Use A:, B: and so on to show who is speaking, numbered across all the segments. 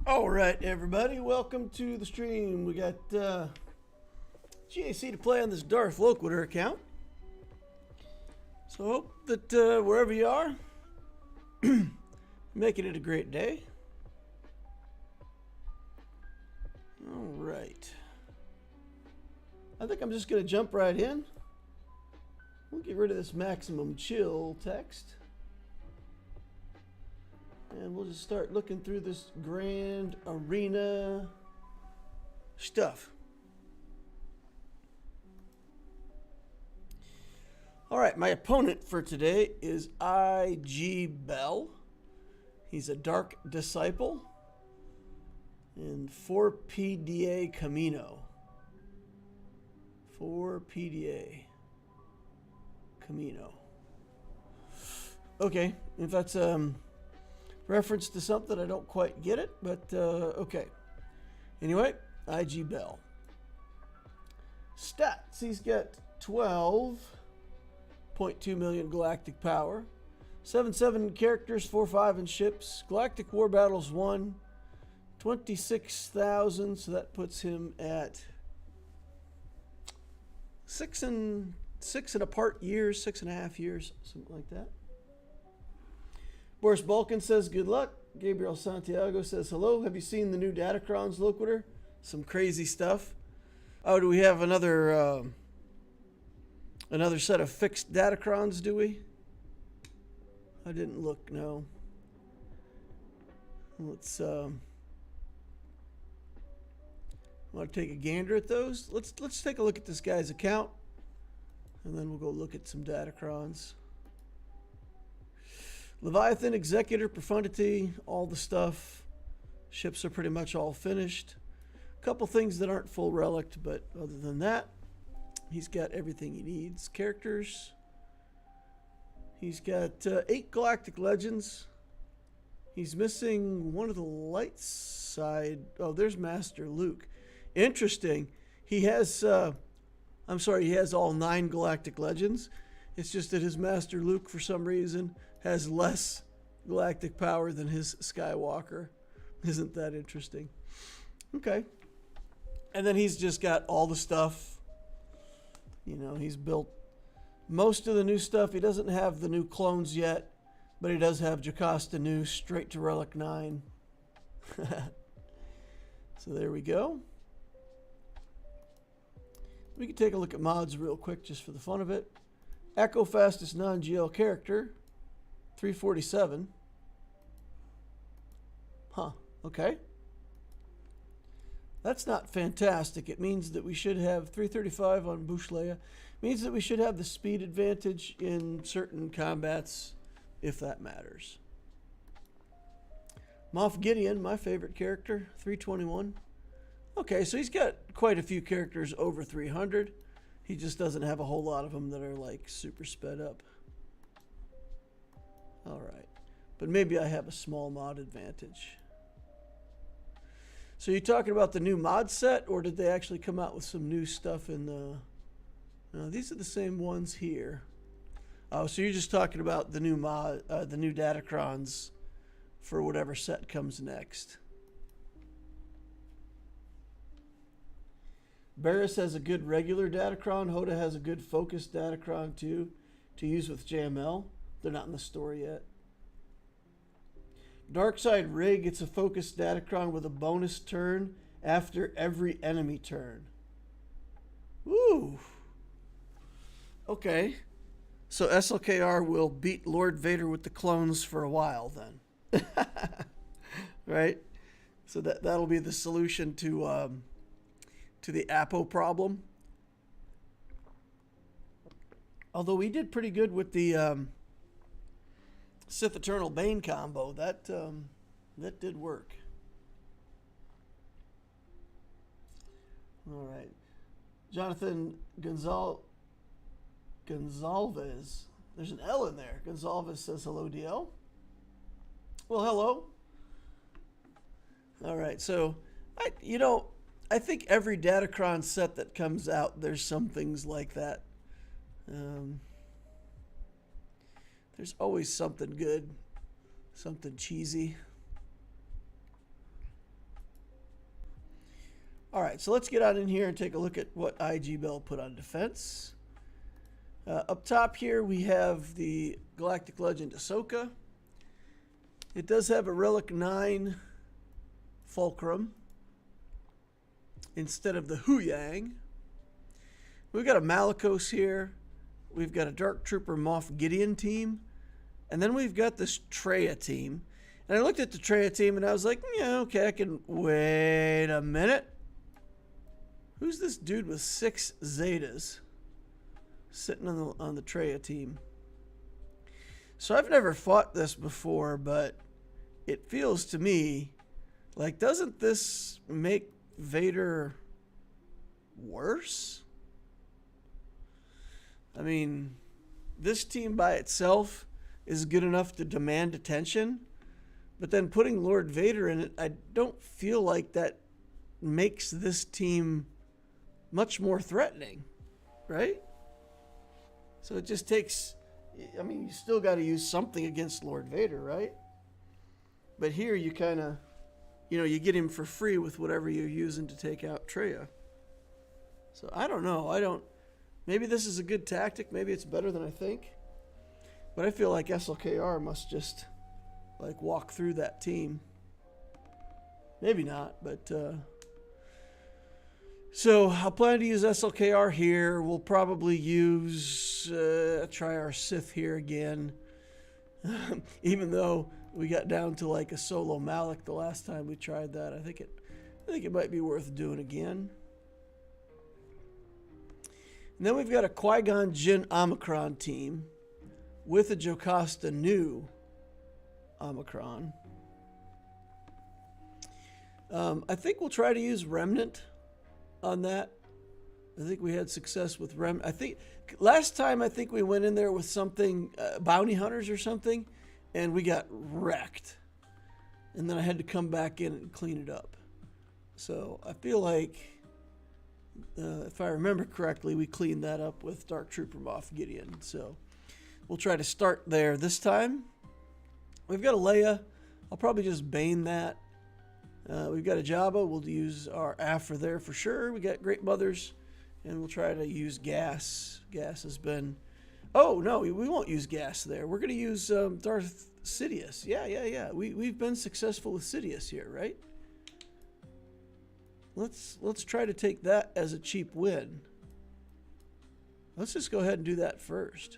A: All right, everybody, welcome to the stream. We got GAC to play on this Darth Loquitur account. So hope that wherever you are, making it a great day. All right. I think I'm just going to jump right in. We'll get rid of this maximum chill text. And we'll just start looking through this grand arena stuff. All right, my opponent for today is IG Bel. He's a Dark Disciple in 4 PDA Camino. 4 PDA Camino. Okay, if that's reference to something, I don't quite get it, but okay. Anyway, IG Bel. Stats, he's got 12.2 million galactic power, 7 characters, 4/5 in ships, galactic war battles 1, 26,000, so that puts him at 6 and a part years, 6.5 years, something like that. Boris Balkan says, good luck. Gabriel Santiago says, hello. Have you seen the new Datacrons, Loquitur? Some crazy stuff. Oh, do we have another set of fixed Datacrons, do we? I didn't look, no. Let's, want to take a gander at those? Let's take a look at this guy's account, and then we'll go look at some Datacrons. Leviathan, Executor, Profundity, all the stuff. Ships are pretty much all finished. A couple things that aren't full relict, but other than that, he's got everything he needs. Characters. He's got 8 Galactic Legends. He's missing one of the light side. Oh, there's Master Luke. Interesting. He has, he has all 9 Galactic Legends. It's just that his Master Luke, for some reason, has less galactic power than his Skywalker. Isn't that interesting? Okay. And then he's just got all the stuff. You know, he's built most of the new stuff. He doesn't have the new clones yet, but he does have Jocasta new straight to Relic 9. So there we go. We can take a look at mods real quick just for the fun of it. Echo fastest non-GL character, 347. Huh, okay. That's not fantastic. It means that we should have 335 on Leia. Means that we should have the speed advantage in certain combats, if that matters. Moff Gideon, my favorite character, 321. Okay, so he's got quite a few characters over 300. He just doesn't have a whole lot of them that are like super sped up. All right, but maybe I have a small mod advantage. So you're talking about the new mod set, or did they actually come out with some new stuff in the... No, these are the same ones here. Oh, so you're just talking about the new mod, the new Datacrons for whatever set comes next. Barris has a good regular Datacron. Hoda has a good focused Datacron too, to use with JML. They're not in the store yet. Darkside Rig, it's a focused Datacron with a bonus turn after every enemy turn. Woo! Okay. So SLKR will beat Lord Vader with the clones for a while then. Right? So that'll be the solution to the Apo problem. Although we did pretty good with the Sith Eternal Bane combo. That did work. All right. Jonathan Gonzalez. There's an L in there. Gonzalez says hello, DL. Well, hello. All right. So, I think every Datacron set that comes out, there's some things like that. There's always something good, something cheesy. All right, so let's get on in here and take a look at what IG Bel put on defense. Up top here, we have the Galactic Legend Ahsoka. It does have a Relic 9 Fulcrum instead of the Huyang. We've got a Malicos here. We've got a Dark Trooper Moff Gideon team. And then we've got this Traya team. And I looked at the Traya team and I was like, yeah, okay, I can... Wait a minute. Who's this dude with 6 Zetas sitting on the Traya team? So I've never fought this before, but it feels to me like, doesn't this make Vader worse? I mean, this team by itself is good enough to demand attention, but then putting Lord Vader in it, I don't feel like that makes this team much more threatening, right? So it just takes, I mean, you still got to use something against Lord Vader, right? But here you kind of, you get him for free with whatever you're using to take out Traya. So I don't know. Maybe this is a good tactic. Maybe it's better than I think. But I feel like SLKR must just, like, walk through that team. Maybe not, but... So I'll plan to use SLKR here. We'll probably try our Sith here again. Even though we got down to like a solo Malik the last time we tried that. I think it might be worth doing again. And then we've got a Qui Gon Jinn Omicron team with a Jocasta new Omicron. I think we'll try to use Remnant on that. I think we had success with I think last time we went in there with something, bounty hunters or something, and we got wrecked. And then I had to come back in and clean it up. So I feel like, if I remember correctly, we cleaned that up with Dark Trooper Moff Gideon. So we'll try to start there this time. We've got a Leia. I'll probably just Bane that. We've got a Jabba. We'll use our Afra there for sure. We got Great Mothers, and we'll try to use gas. Gas has been... Oh, no, we won't use gas there. We're going to use Darth Sidious. Yeah. We've been successful with Sidious here, right? Let's try to take that as a cheap win. Let's just go ahead and do that first.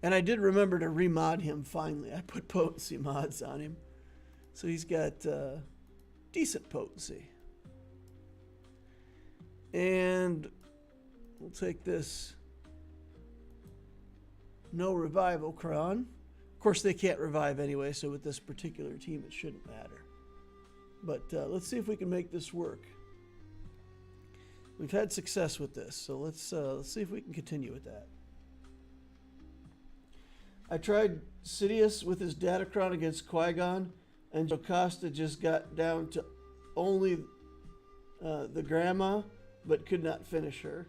A: And I did remember to remod him finally. I put potency mods on him. So he's got decent potency. And we'll take this no revival cron. Of course, they can't revive anyway, so with this particular team, it shouldn't matter. But let's see if we can make this work. We've had success with this, so let's see if we can continue with that. I tried Sidious with his Datacron against Qui-Gon, and Jocasta just got down to only the grandma, but could not finish her.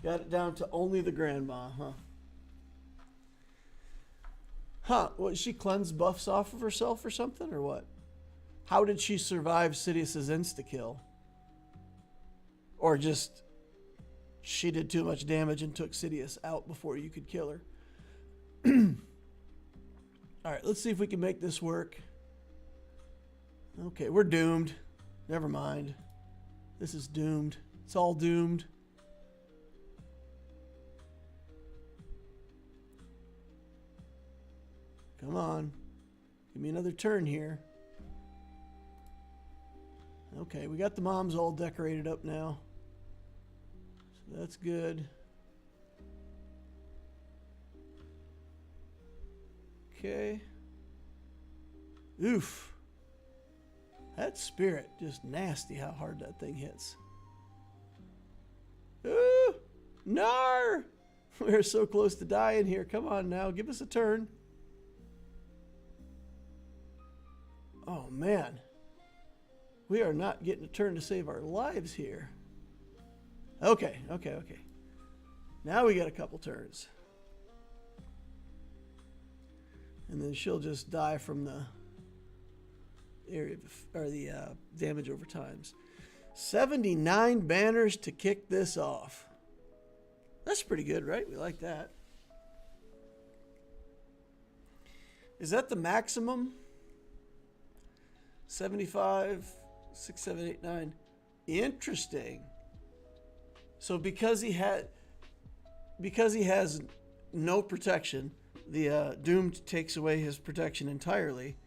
A: Got it down to only the grandma, huh? What, she cleansed buffs off of herself or something, or what? How did she survive Sidious's insta-kill? Or just she did too much damage and took Sidious out before you could kill her? All right, let's see if we can make this work. Okay, we're doomed. Never mind. This is doomed. It's all doomed. Come on. Give me another turn here. Okay, we got the moms all decorated up now. So that's good. Okay. Oof. That spirit, just nasty how hard that thing hits. Ooh! Nar! We're so close to dying here. Come on now, give us a turn. Oh man. We are not getting a turn to save our lives here. Okay. Now we got a couple turns. And then she'll just die from the area or the damage over times. 79 banners to kick this off. That's pretty good, right? We like that. Is that the maximum? 75, 6, 7, 8, 9. Interesting. So because he has no protection, the Doomed takes away his protection entirely.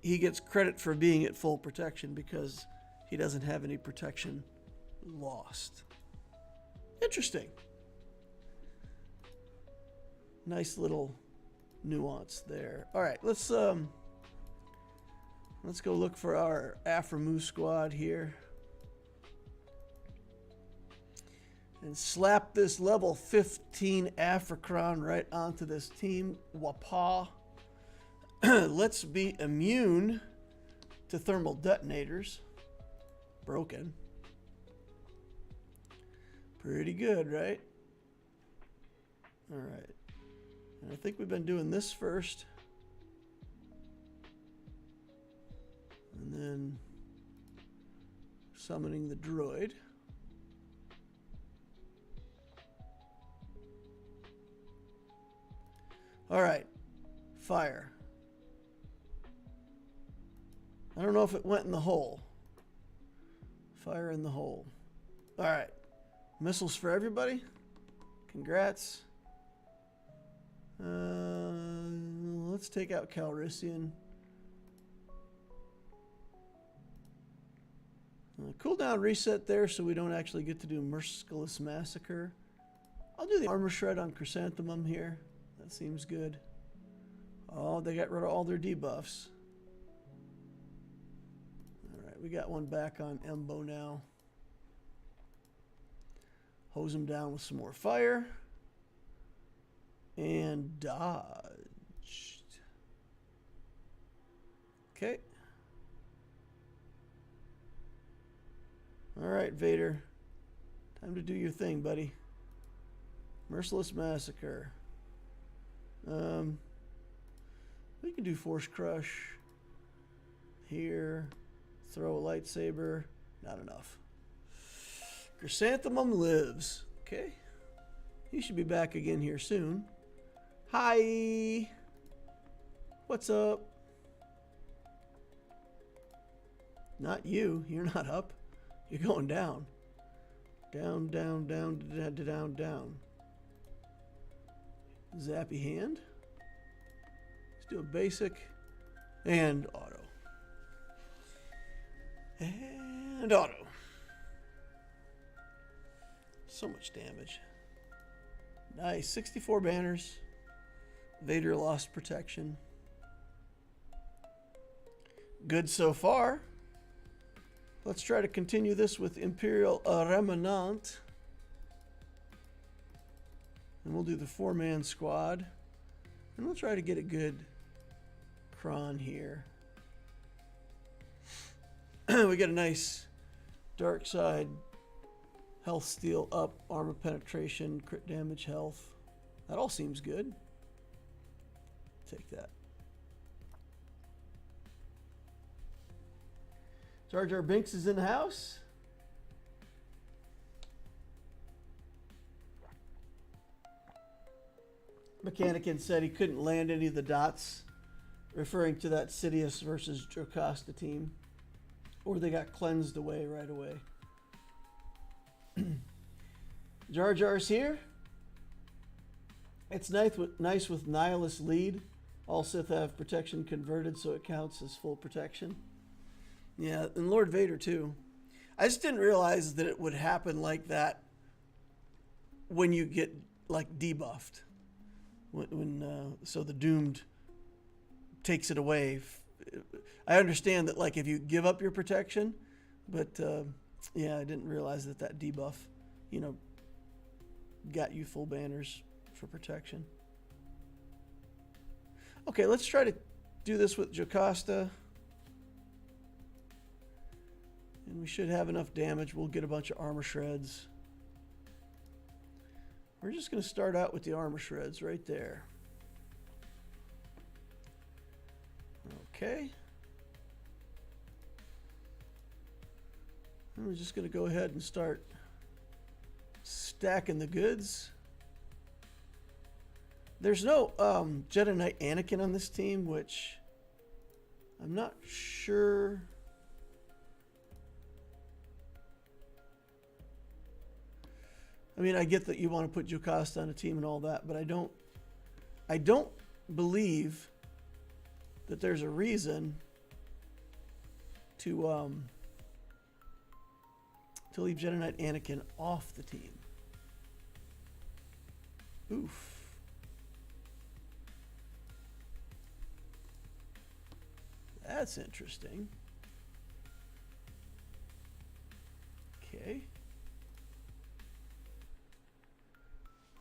A: He gets credit for being at full protection because he doesn't have any protection lost. Interesting. Nice little nuance there. All right, let's go look for our Aframu squad here. And slap this level 15 Africron right onto this team. Wapa. Let's be immune to thermal detonators. Broken. Pretty good, right? All right. And I think we've been doing this first. And then summoning the droid. All right, fire. I don't know if it went in the hole. Fire in the hole. All right, missiles for everybody. Congrats. Let's take out Calrissian. Cooldown reset there so we don't actually get to do Merciless Massacre. I'll do the armor shred on Chrysanthemum here. That seems good. Oh, they got rid of all their debuffs. All right, we got one back on Embo now. Hose him down with some more fire. And dodged. Okay. All right, Vader. Time to do your thing, buddy. Merciless Massacre. We can do Force Crush here. Throw a lightsaber. Not enough. Chrysanthemum lives. Okay. He should be back again here soon. Hi. What's up? Not you. You're not up. You're going down. Down, down, down, down, down, down. Zappy hand. Let's do a basic and auto. And auto. So much damage. Nice. 64 banners. Vader lost protection. Good so far. Let's try to continue this with Imperial Remnant. And we'll do the 4-man squad. And we'll try to get a good cron here. We got a nice dark side health steal up, armor penetration, crit damage, health. That all seems good. Take that. Jar Jar Binks is in the house. Mechanican said he couldn't land any of the dots, referring to that Sidious versus Jocasta team. Or they got cleansed away right away. Jar Jar's here. It's nice with Nihilus lead. All Sith have protection converted, so it counts as full protection. Yeah, and Lord Vader too. I just didn't realize that it would happen like that when you get like debuffed. So the Doomed takes it away. I understand that like if you give up your protection, but yeah, I didn't realize that debuff, got you full banners for protection. Okay, let's try to do this with Jocasta. And we should have enough damage. We'll get a bunch of armor shreds. We're just going to start out with the armor shreds right there. Okay. I'm just going to go ahead and start stacking the goods. There's no Jedi Knight Anakin on this team, which I'm not sure. I mean, I get that you want to put Jocasta on a team and all that, but I don't believe that there's a reason to leave Jedi Knight Anakin off the team. Oof. That's interesting. Okay.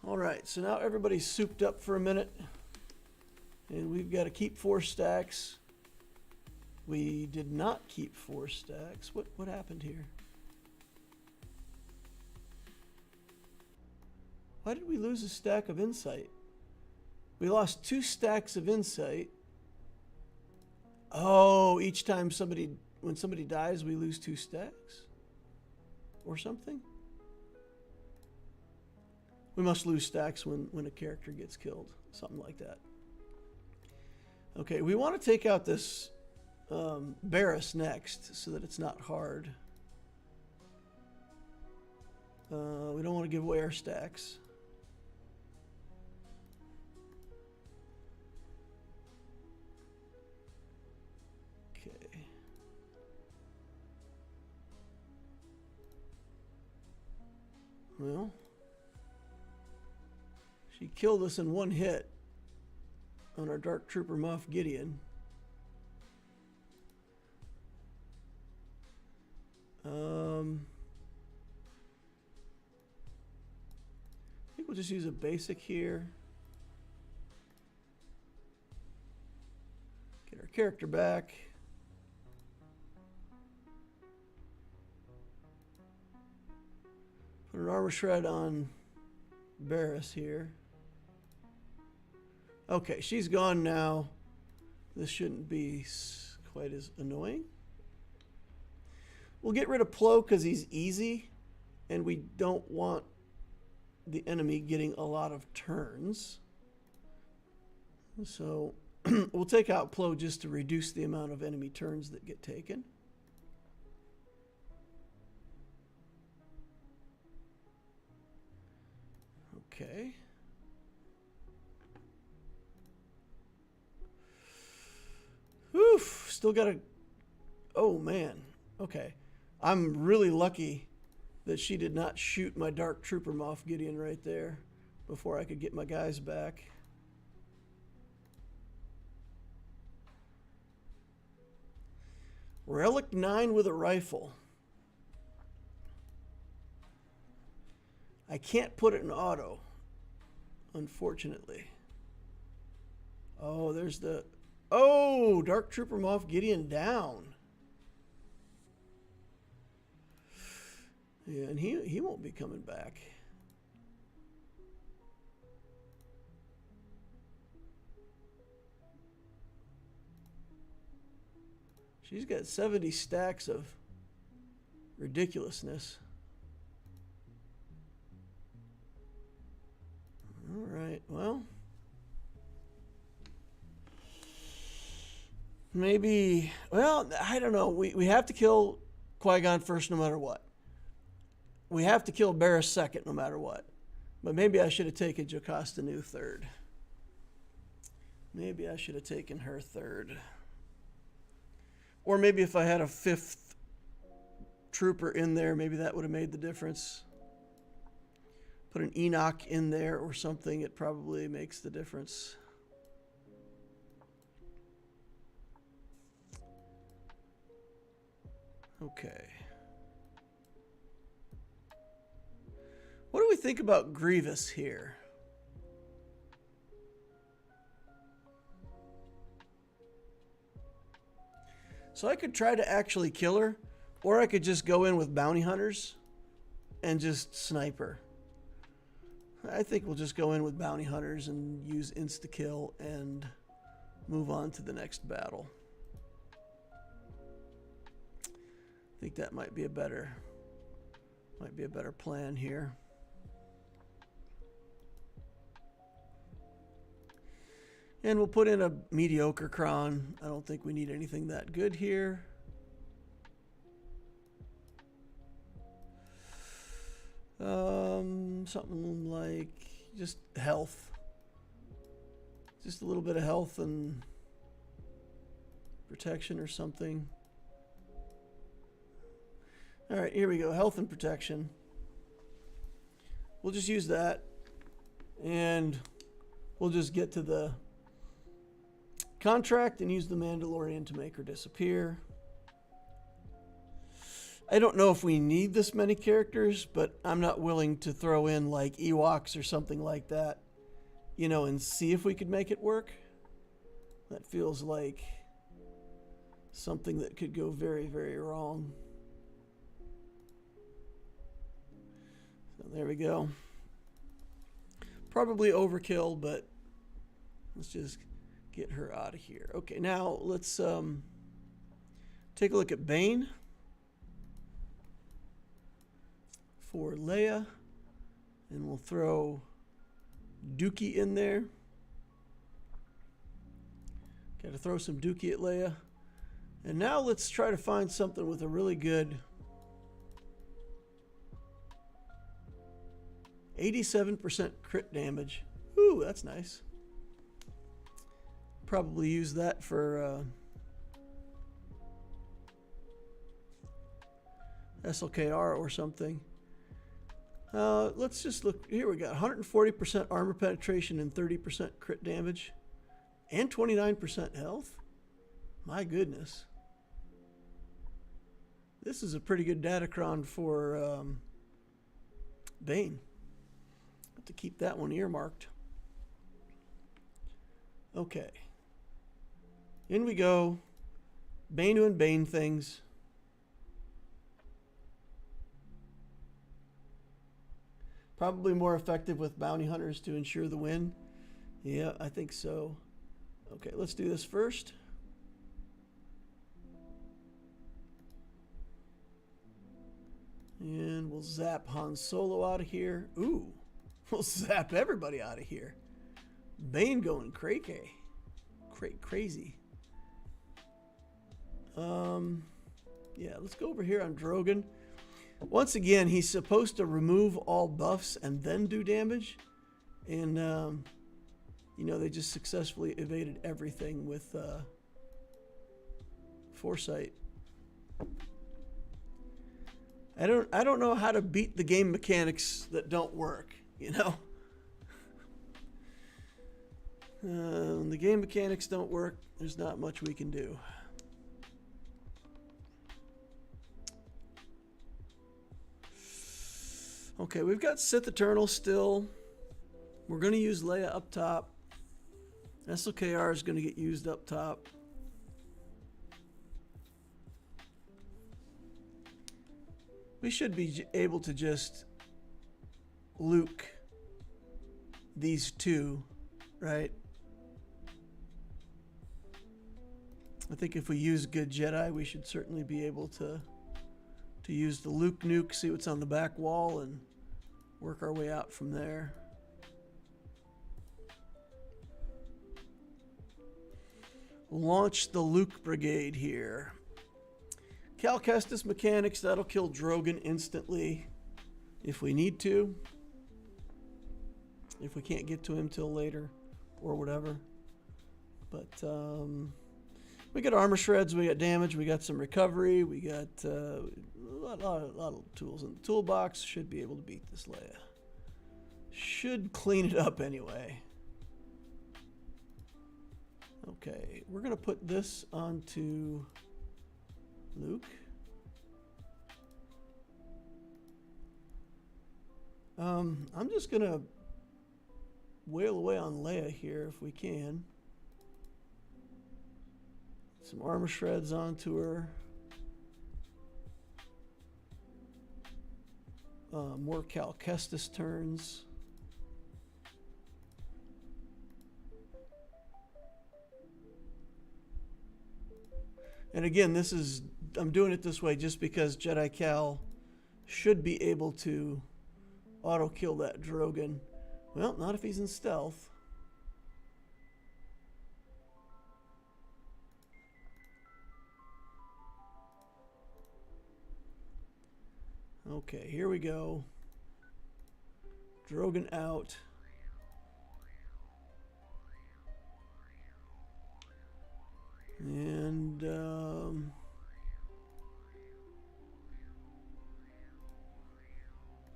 A: All right, so now everybody's souped up for a minute. And we've got to keep 4 stacks. We did not keep 4 stacks. What happened here? Why did we lose a stack of insight? We lost 2 stacks of insight. Oh, each time when somebody dies, we lose 2 stacks? Or something? We must lose stacks when a character gets killed. Something like that. Okay, we want to take out this Barriss next so that it's not hard. We don't want to give away our stacks. Okay. Well, she killed us in 1 hit on our Dark Trooper Moff Gideon. I think we'll just use a basic here. Get our character back. Put an armor shred on Barriss here. Okay, she's gone now. This shouldn't be quite as annoying. We'll get rid of Plo because he's easy, and we don't want the enemy getting a lot of turns. So we'll take out Plo just to reduce the amount of enemy turns that get taken. Okay. Whew, still got a... Oh, man. Okay. I'm really lucky that she did not shoot my Dark Trooper Moff Gideon right there before I could get my guys back. Relic 9 with a rifle. I can't put it in auto, unfortunately. Oh, there's the... Oh, Dark Trooper Moff Gideon down. Yeah, and he won't be coming back. She's got 70 stacks of ridiculousness. All right, well. Maybe, well, I don't know. We have to kill Qui Gon first no matter what. We have to kill Barriss second no matter what. But maybe I should have taken Jocasta Nu third. Maybe I should have taken her third. Or maybe if I had a 5th trooper in there, maybe that would have made the difference. Put an Enoch in there or something, it probably makes the difference. Okay. What do we think about Grievous here? So I could try to actually kill her, or I could just go in with bounty hunters and just snipe her. I think we'll just go in with bounty hunters and use insta-kill and move on to the next battle. I think that might be a better Might be a better plan here. And we'll put in a mediocre cron. I don't think we need anything that good here. Something like just health. Just a little bit of health and protection or something. All right, here we go. Health and protection. We'll just use that. And we'll just get to the contract and use the Mandalorian to make her disappear. I don't know if we need this many characters, but I'm not willing to throw in like Ewoks or something like that, you know, and see if we could make it work. That feels like something that could go very, very wrong. So there we go. Probably overkill, but let's just get her out of here. Okay, now let's take a look at Bane for Leia, and we'll throw Dookie in there. Got to throw some Dookie at Leia. And now let's try to find something with a really good 87% crit damage. Ooh, that's nice. Probably use that for SLKR or something. Let's just look. Here we got 140% armor penetration and 30% crit damage. And 29% health. My goodness. This is a pretty good datacron for Bane. Have to keep that one earmarked. Okay. In we go. Bane doing Bane things. Probably more effective with bounty hunters to ensure the win. Yeah, I think so. Okay, let's do this first. And we'll zap Han Solo out of here. Ooh, we'll zap everybody out of here. Bane going cray-cray. Crazy. Yeah, let's go over here on Drogon. Once again, he's supposed to remove all buffs and then do damage. And, you know, they just successfully evaded everything with Foresight. I don't know how to beat the game mechanics that don't work, you know? When the game mechanics don't work, there's not much we can do. Okay, we've got Sith Eternal still. We're going to use Leia up top. SLKR is going to get used up top. We should be able to just Luke these two, right? I think if we use good Jedi, we should certainly be able to use the Luke nuke, see what's on the back wall, and work our way out from there. Launch the Luke Brigade here. Cal Kestis mechanics, that'll kill Drogon instantly if we need to. If we can't get to him till later or whatever. But we got armor shreds, we got damage, we got some recovery, we got a lot of tools in the toolbox. Should be able to beat this Leia. Should clean it up anyway. Okay, we're going to put this onto Luke. I'm just going to wail away on Leia here if we can. Some armor shreds onto her. More Cal Kestis turns. And again, I'm doing it this way just because Jedi Cal should be able to auto kill that Drogon. Well, not if he's in stealth. Okay, here we go. Drogon out. And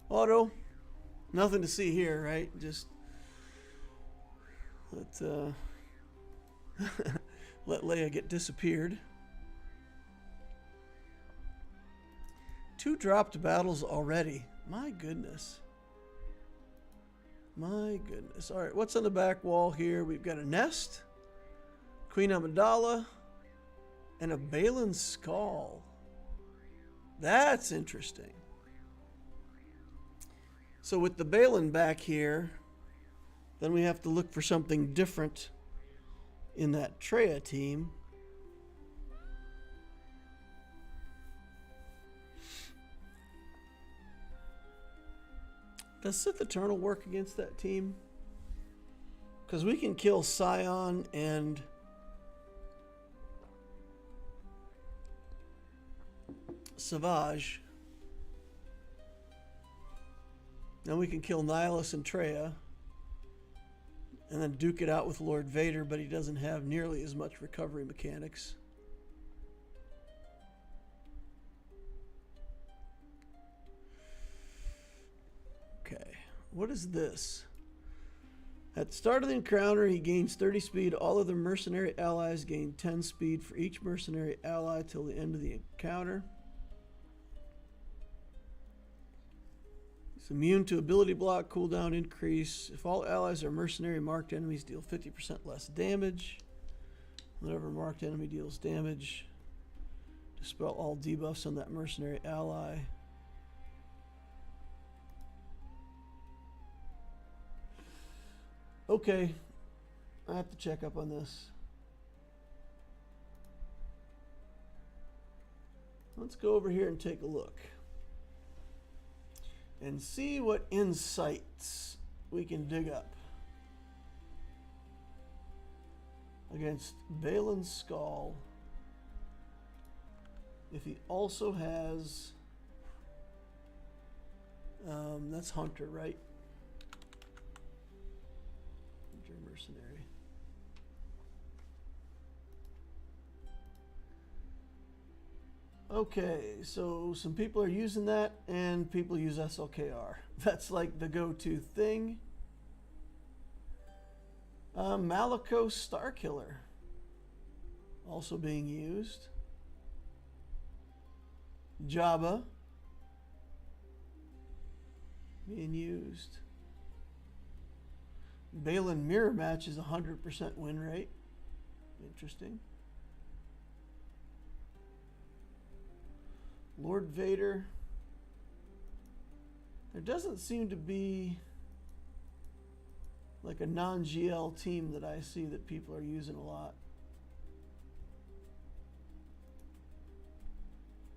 A: auto. Nothing to see here, right? Just let Leia get disappeared. 2 dropped battles already. My goodness. My goodness. All right, what's on the back wall here? We've got a nest, Queen Amidala, and a Balin's skull. That's interesting. So with the Balin back here, then we have to look for something different in that Traya team. Does Sith Eternal work against that team? Because we can kill Scion and Savage. Then we can kill Nihilus and Traya. And then duke it out with Lord Vader, but he doesn't have nearly as much recovery mechanics. Okay, what is this? At the start of the encounter, he gains 30 speed. All other mercenary allies gain 10 speed for each mercenary ally till the end of the encounter. He's immune to ability block, cooldown increase. If all allies are mercenary, marked enemies deal 50% less damage. Whenever a marked enemy deals damage, dispel all debuffs on that mercenary ally. Okay, I have to check up on this. Let's go over here and take a look and see what insights we can dig up against Balin's skull. If he also has, that's Hunter, right? Mercenary. Okay, so some people are using that, and people use SLKR. That's like the go-to thing. Malicos Starkiller also being used. Jabba being used. Balin mirror match is 100% win rate. Interesting. Lord Vader. There doesn't seem to be like a non-GL team that I see that people are using a lot.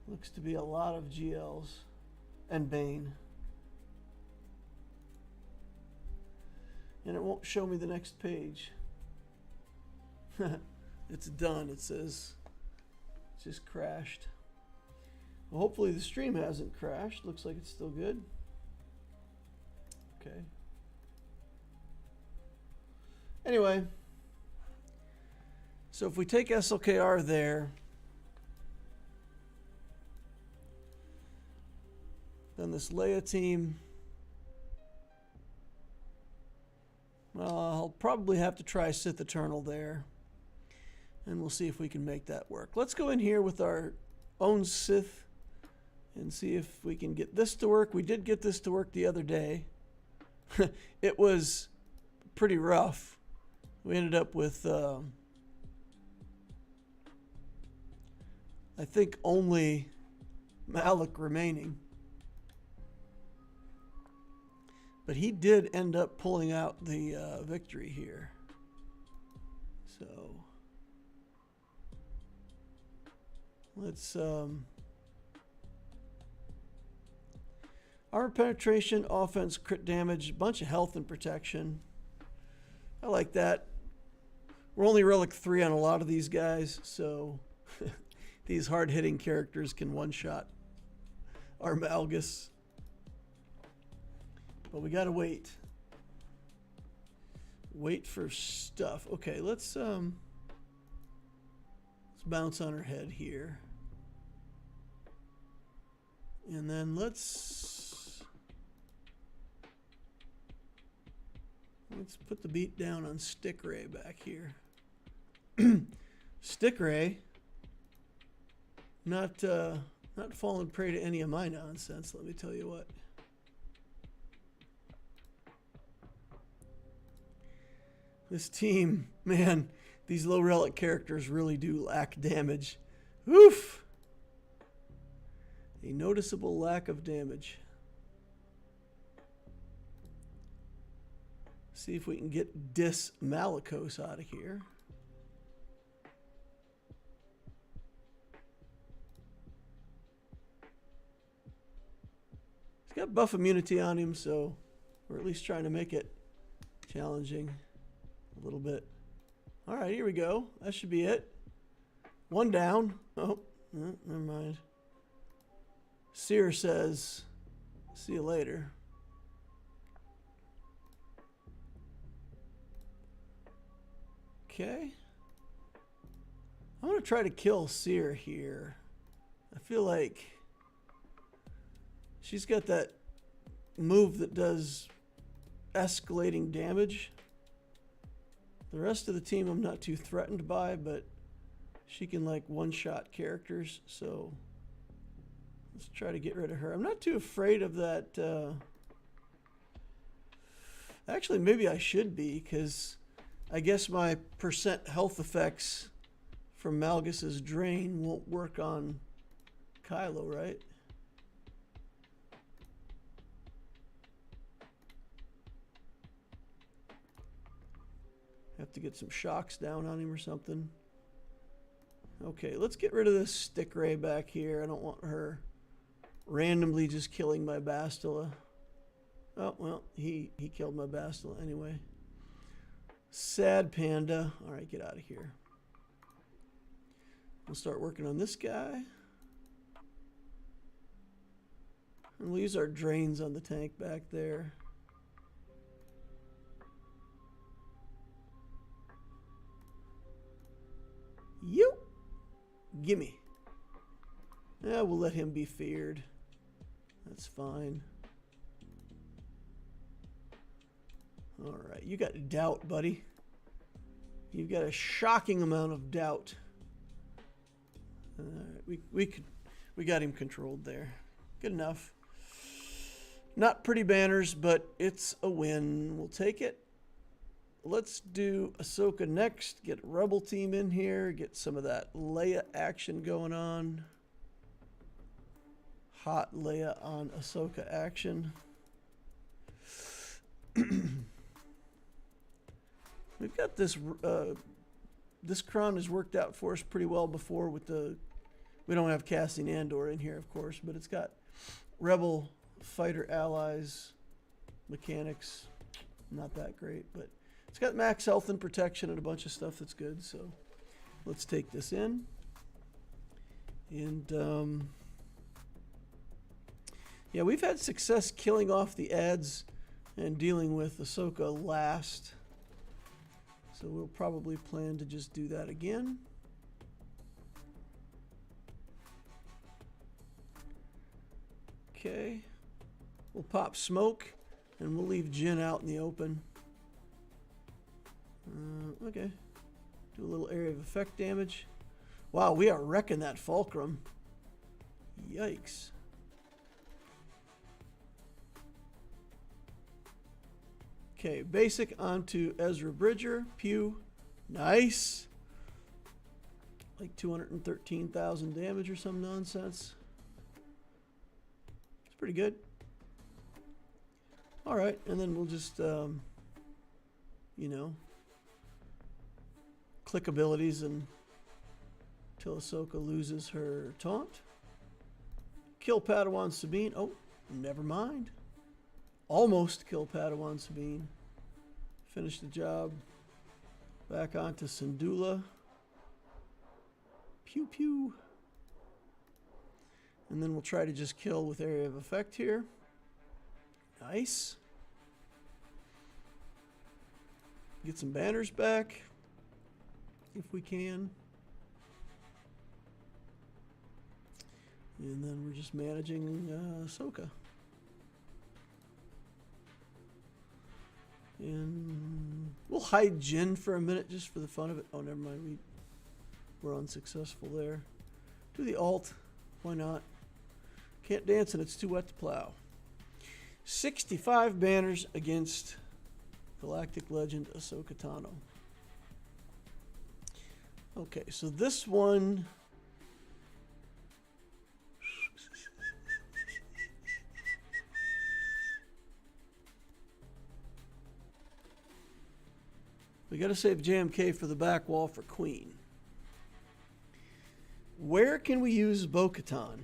A: Looks to be a lot of GLs and Bane. And it won't show me the next page. It's done, it says. It's just crashed. Well, hopefully the stream hasn't crashed. Looks like it's still good. Okay. Anyway. So if we take SLKR there, then this Leia team, well, I'll probably have to try Sith Eternal there. And we'll see if we can make that work. Let's go in here with our own Sith and see if we can get this to work. We did get this to work the other day. It was pretty rough. We ended up with, I think, only Malik remaining. But he did end up pulling out the victory here. So let's Armor penetration, offense, crit damage, bunch of health and protection. I like that. We're only relic 3 on a lot of these guys, so these hard-hitting characters can one-shot our Malgus. But we gotta wait. Wait for stuff. Okay, let's bounce on her head here. And then let's put the beat down on Stick-Ray back here. Stick-Ray, not falling prey to any of my nonsense, let me tell you what. This team, man, these low relic characters really do lack damage. Oof! A noticeable lack of damage. See if we can get Dis Malicos out of here. He's got buff immunity on him, so we're at least trying to make it challenging a little bit. All right, here we go. That should be it. One down. Oh, no, never mind. Seer says, see you later. Okay. I'm going to try to kill Seer here. I feel like she's got that move that does escalating damage. The rest of the team I'm not too threatened by, but she can like one-shot characters, so let's try to get rid of her. I'm not too afraid of that. Actually, maybe I should be, because I guess my percent health effects from Malgus's drain won't work on Kylo, right? Have to get some shocks down on him or something. Okay, let's get rid of this Stick-Ray back here. I don't want her randomly just killing my Bastila. Oh, well, he killed my Bastila anyway. Sad Panda. All right, get out of here. We'll start working on this guy. And we'll use our drains on the tank back there. You. Gimme. Yeah, we'll let him be feared. That's fine. All right, you got doubt, buddy. You've got a shocking amount of doubt. All right, we got him controlled there. Good enough. Not pretty banners, but it's a win. We'll take it. Let's do Ahsoka next. Get Rebel Team in here. Get some of that Leia action going on. Hot Leia on Ahsoka action. We've got this. This cron has worked out for us pretty well before with the. We don't have Cassian Andor in here, of course, but it's got Rebel fighter allies, mechanics. Not that great, but it's got max health and protection and a bunch of stuff that's good. So let's take this in. And yeah, we've had success killing off the ads and dealing with Ahsoka last. So we'll probably plan to just do that again. Okay. We'll pop smoke and we'll leave Jin out in the open. Okay. Do a little area of effect damage. Wow, we are wrecking that fulcrum. Yikes. Okay, basic onto Ezra Bridger. Pew. Nice. Like 213,000 damage or some nonsense. It's pretty good. All right, and then we'll just, you know, click abilities until Ahsoka loses her taunt. Kill Padawan Sabine. Oh, Never mind. Almost kill Padawan Sabine. Finish the job. Back on to Syndulla. Pew pew. And then we'll try to just kill with area of effect here. Nice. Get some banners back if we can. And then we're just managing Ahsoka. And we'll hide Jin for a minute just for the fun of it. Oh, never mind. We're unsuccessful there. Do the alt. Why not? Can't dance and it's too wet to plow. 65 banners against Galactic Legend Ahsoka Tano. Okay, so this one... we got to save JMK for the back wall for Queen. Where can we use Bo-Katan?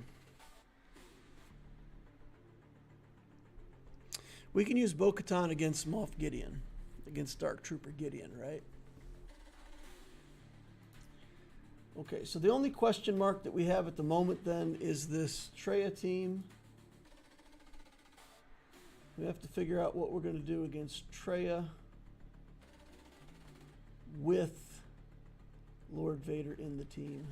A: We can use Bo-Katan against Moff Gideon, against Dark Trooper Gideon, right? Okay, so the only question mark that we have at the moment then is this Traya team. We have to figure out what we're going to do against Traya with Lord Vader in the team.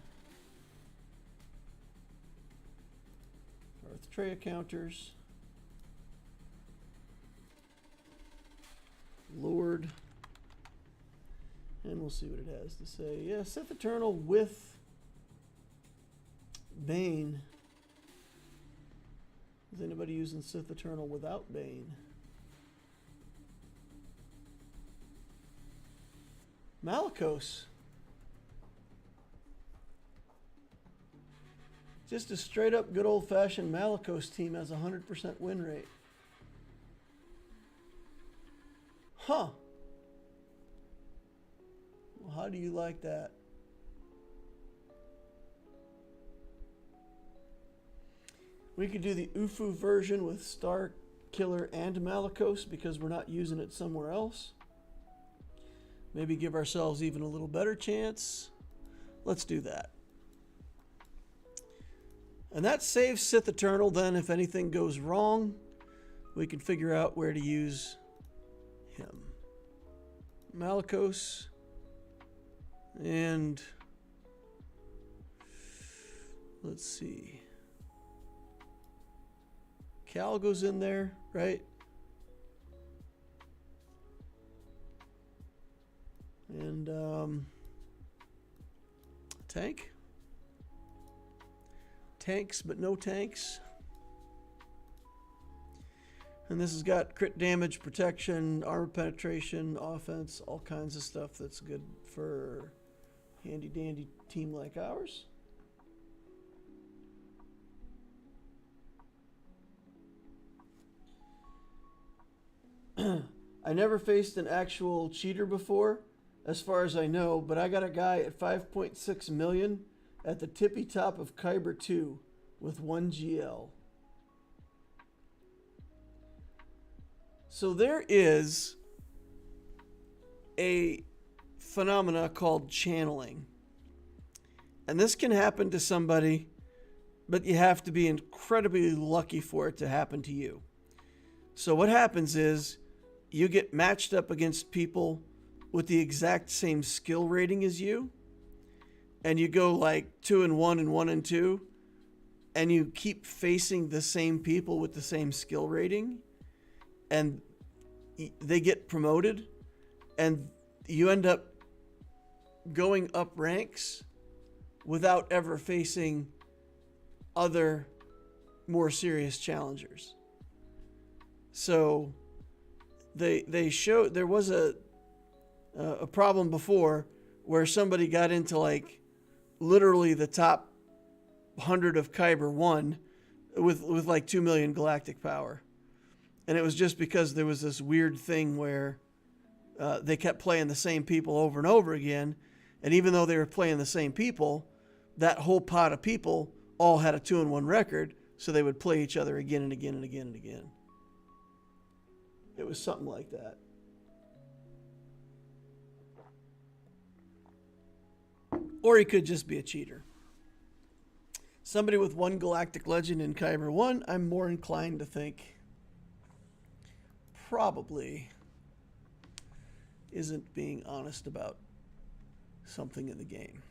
A: Darth Traya counters. Lord. And we'll see what it has to say. Yeah, Sith Eternal with Bane. Is anybody using Sith Eternal without Bane? Malicos. Just a straight up good old fashioned Malicos team has a 100% win rate. Huh. Well, how do you like that? We could do the UFU version with Star Killer and Malicos because we're not using it somewhere else. Maybe give ourselves even a little better chance. Let's do that. And that saves Sith Eternal. Then if anything goes wrong, we can figure out where to use him. Malicos. And let's see. Cal goes in there, right? And tank. Tanks, but no tanks. And this has got crit damage, protection, armor penetration, offense, all kinds of stuff that's good for handy dandy team like ours. I never faced an actual cheater before, as far as I know, but I got a guy at 5.6 million at the tippy top of Kyber 2 with 1 GL. So there is a phenomena called channeling. And this can happen to somebody, but you have to be incredibly lucky for it to happen to you. So what happens is you get matched up against people with the exact same skill rating as you, and you go like 2 and 1 and 1 and 2, and you keep facing the same people with the same skill rating, and they get promoted, and you end up going up ranks without ever facing other more serious challengers. So they showed there was a problem before where somebody got into like literally the top 100 of Kyber 1 with like 2 million galactic power. And it was just because there was this weird thing where they kept playing the same people over and over again. And even though they were playing the same people, that whole pot of people all had a 2-1 record. So they would play each other again and again and again and again. It was something like that. Or he could just be a cheater. Somebody with one galactic legend in Kyber 1, I'm more inclined to think probably isn't being honest about something in the game.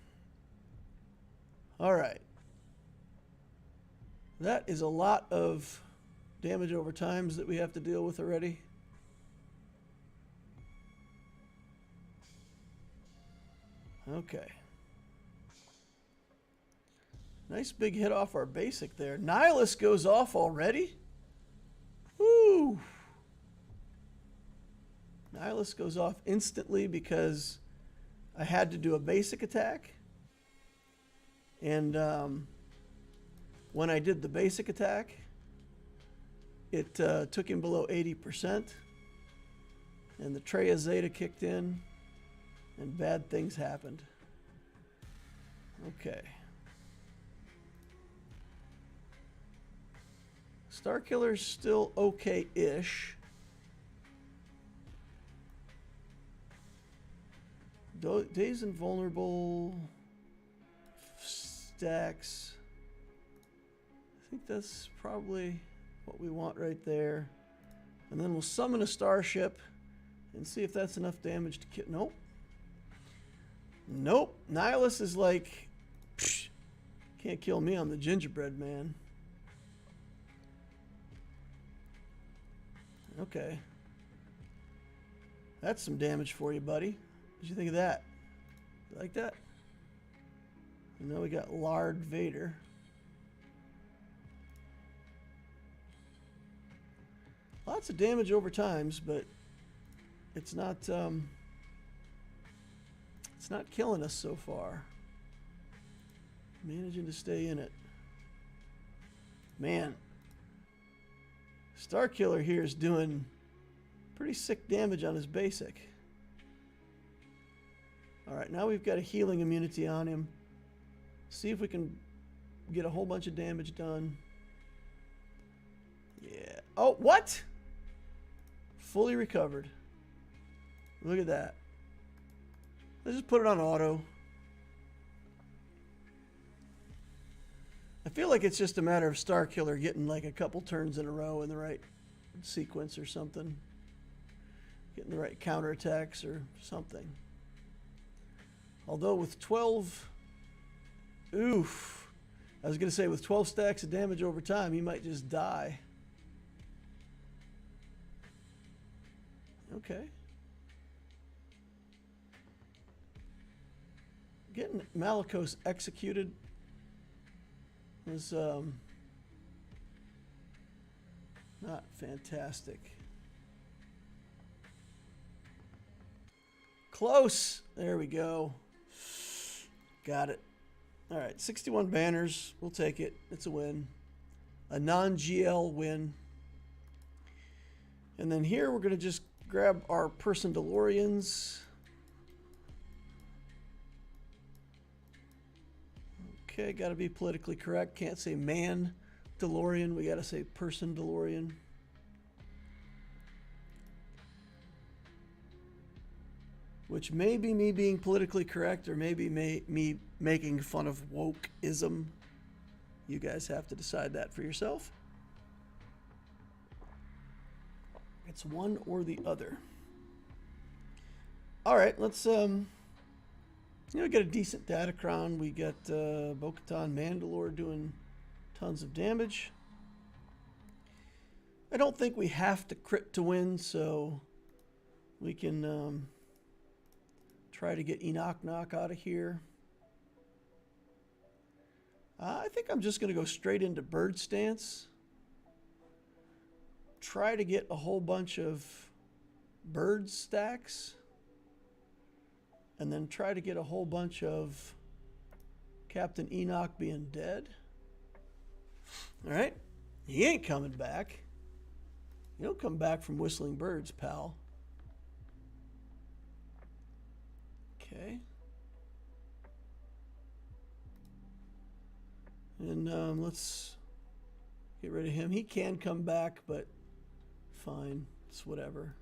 A: All right. That is a lot of damage over times that we have to deal with already. Okay. Nice big hit off our basic there. Nihilus goes off already? Woo! Nihilus goes off instantly because I had to do a basic attack. And when I did the basic attack, it took him below 80%. And the Traya Zeta kicked in. And bad things happened. Okay. Starkiller's still okay-ish. Days Invulnerable stacks. I think that's probably what we want right there. And then we'll summon a starship and see if that's enough damage to kill. Nope. Nope. Nihilus is like, psh, can't kill me, I'm the gingerbread man. Okay. That's some damage for you, buddy. What'd you think of that? You like that? And now we got Lard Vader. Lots of damage over times, but it's not killing us so far. Managing to stay in it. Man. Starkiller here is doing pretty sick damage on his basic. Alright, now we've got a healing immunity on him. See if we can get a whole bunch of damage done. Yeah. Oh, what? Fully recovered. Look at that. Let's just put it on auto. I feel like it's just a matter of Starkiller getting like a couple turns in a row in the right sequence or something. Getting the right counterattacks or something. Although with 12... Oof. I was going to say with 12 stacks of damage over time, he might just die. Okay. Getting Malicos executed was not fantastic. Close. There we go. Got it. All right, 61 banners. We'll take it. It's a win. A non-GL win. And then here we're going to just grab our person DeLoreans. Okay, got to be politically correct. Can't say man DeLorean. We got to say person DeLorean. Which may be me being politically correct or maybe me making fun of wokeism. You guys have to decide that for yourself. It's one or the other. All right, let's we got a decent Datacron. We got Bo-Katan Mandalore doing tons of damage. I don't think we have to crit to win, so we can try to get Enoch Knock out of here. I think I'm just going to go straight into Bird Stance. Try to get a whole bunch of bird stacks. And then try to get a whole bunch of Captain Enoch being dead. All right. He ain't coming back. You don't come back from whistling birds, pal. Okay. And let's Get rid of him. He can come back, but fine. It's whatever.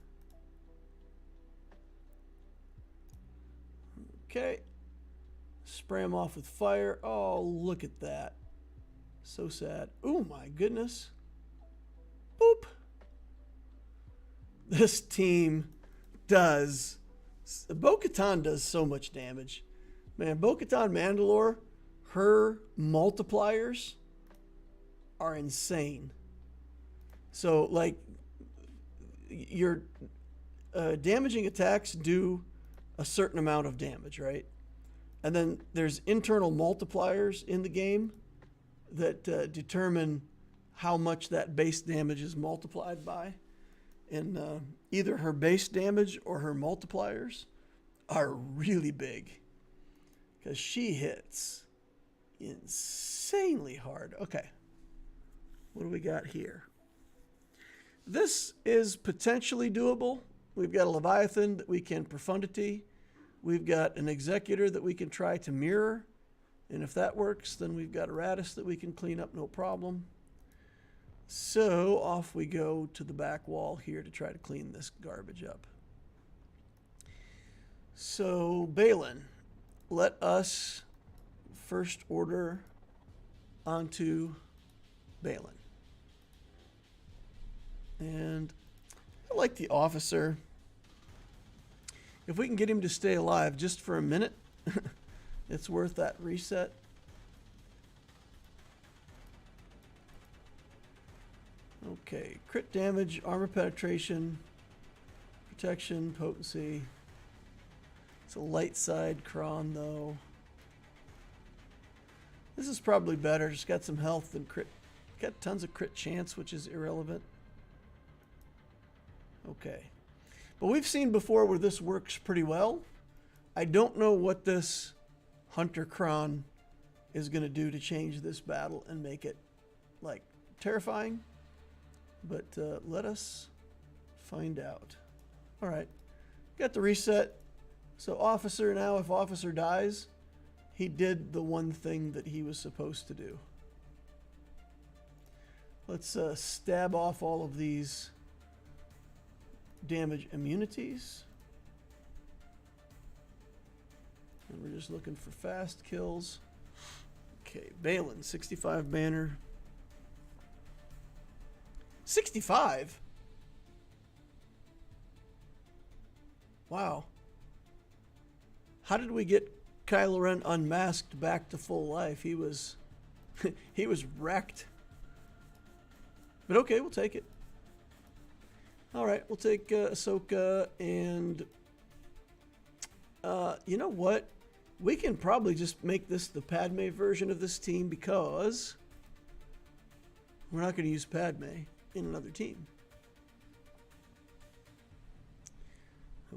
A: Okay. Spray him off with fire. Oh, look at that. So sad. Oh my goodness. Boop. This team does... Bo-Katan does so much damage. Man, Bo-Katan Mandalore, her multipliers are insane. So, like, your damaging attacks do a certain amount of damage, right? And then there's internal multipliers in the game that determine how much that base damage is multiplied by. And either her base damage or her multipliers are really big because she hits insanely hard. Okay. What do we got here? This is potentially doable. We've got a Leviathan that we can profundity. We've got an Executor that we can try to mirror. And if that works, then we've got a Raddus that we can clean up no problem. So off we go to the back wall here to try to clean this garbage up. So Baylan, let us first order onto Baylan. And I like the officer. If we can get him to stay alive just for a minute, it's worth that reset. Okay, crit damage, armor penetration, protection, potency. It's a light side cron though. This is probably better. Just got some health and crit. Got tons of crit chance, which is irrelevant. Okay. But we've seen before where this works pretty well. I don't know what this Hunter Cron is going to do to change this battle and make it, like, terrifying. But let us find out. All right. Got the reset. So Officer now, if Officer dies, he did the one thing that he was supposed to do. Let's stab off all of these damage immunities. And we're just looking for fast kills. Okay, Baylan, 65 banner. 65? Wow. How did we get Kylo Ren unmasked back to full life? He was he was wrecked. But okay, we'll take it. All right, we'll take Ahsoka, and you know what? We can probably just make this the Padme version of this team because we're not going to use Padme in another team.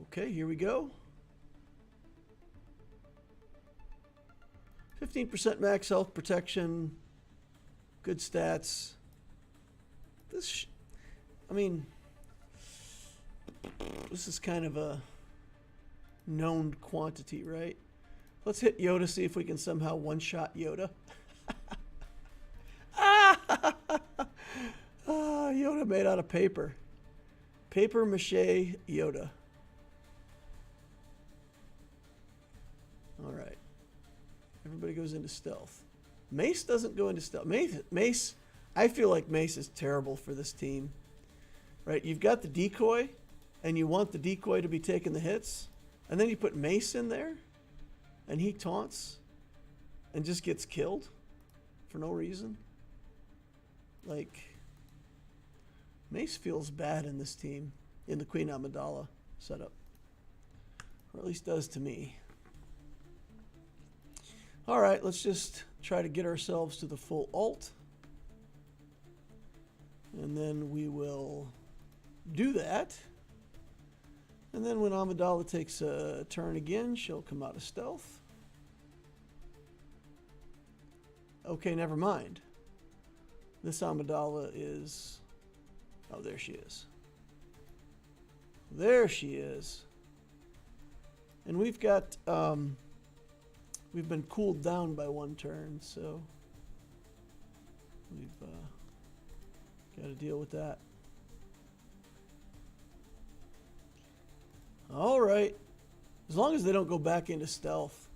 A: Okay, here we go. 15% max health protection. Good stats. I mean, this is kind of a known quantity, right? Let's hit Yoda, see if we can somehow one-shot Yoda. Yoda made out of paper. Paper mache Yoda. All right. Everybody goes into stealth. Mace doesn't go into stealth. Mace, I feel like Mace is terrible for this team. Right? You've got the decoy, and you want the decoy to be taking the hits, and then you put Mace in there, and he taunts and just gets killed for no reason. Like, Mace feels bad in this team, in the Queen Amidala setup. Or at least does to me. All right, let's just try to get ourselves to the full ult. And then we will do that. And then when Amidala takes a turn again, she'll come out of stealth. Okay, never mind. This Amidala is... Oh, there she is. There she is. And we've got... we've been cooled down by one turn, so... We've Got to deal with that. All right. As long as they don't go back into stealth.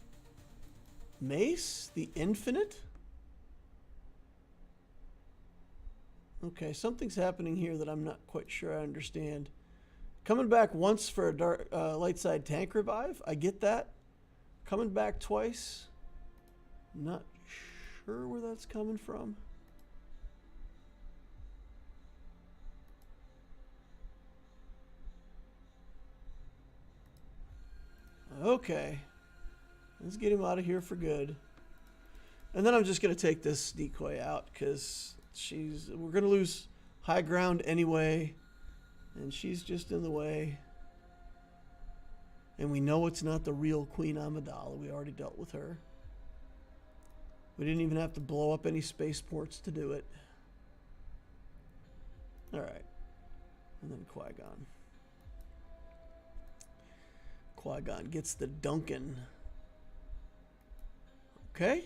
A: Mace, the Infinite? Okay, something's happening here that I'm not quite sure I understand. Coming back once for a dark, light side tank revive, I get that. Coming back twice, not sure where that's coming from. Okay, let's get him out of here for good. And then I'm just gonna take this decoy out because we're gonna lose high ground anyway. And she's just in the way. And we know it's not the real Queen Amidala. We already dealt with her. We didn't even have to blow up any spaceports to do it. Alright. And then Qui-Gon. Qui-Gon gets the Duncan. Okay.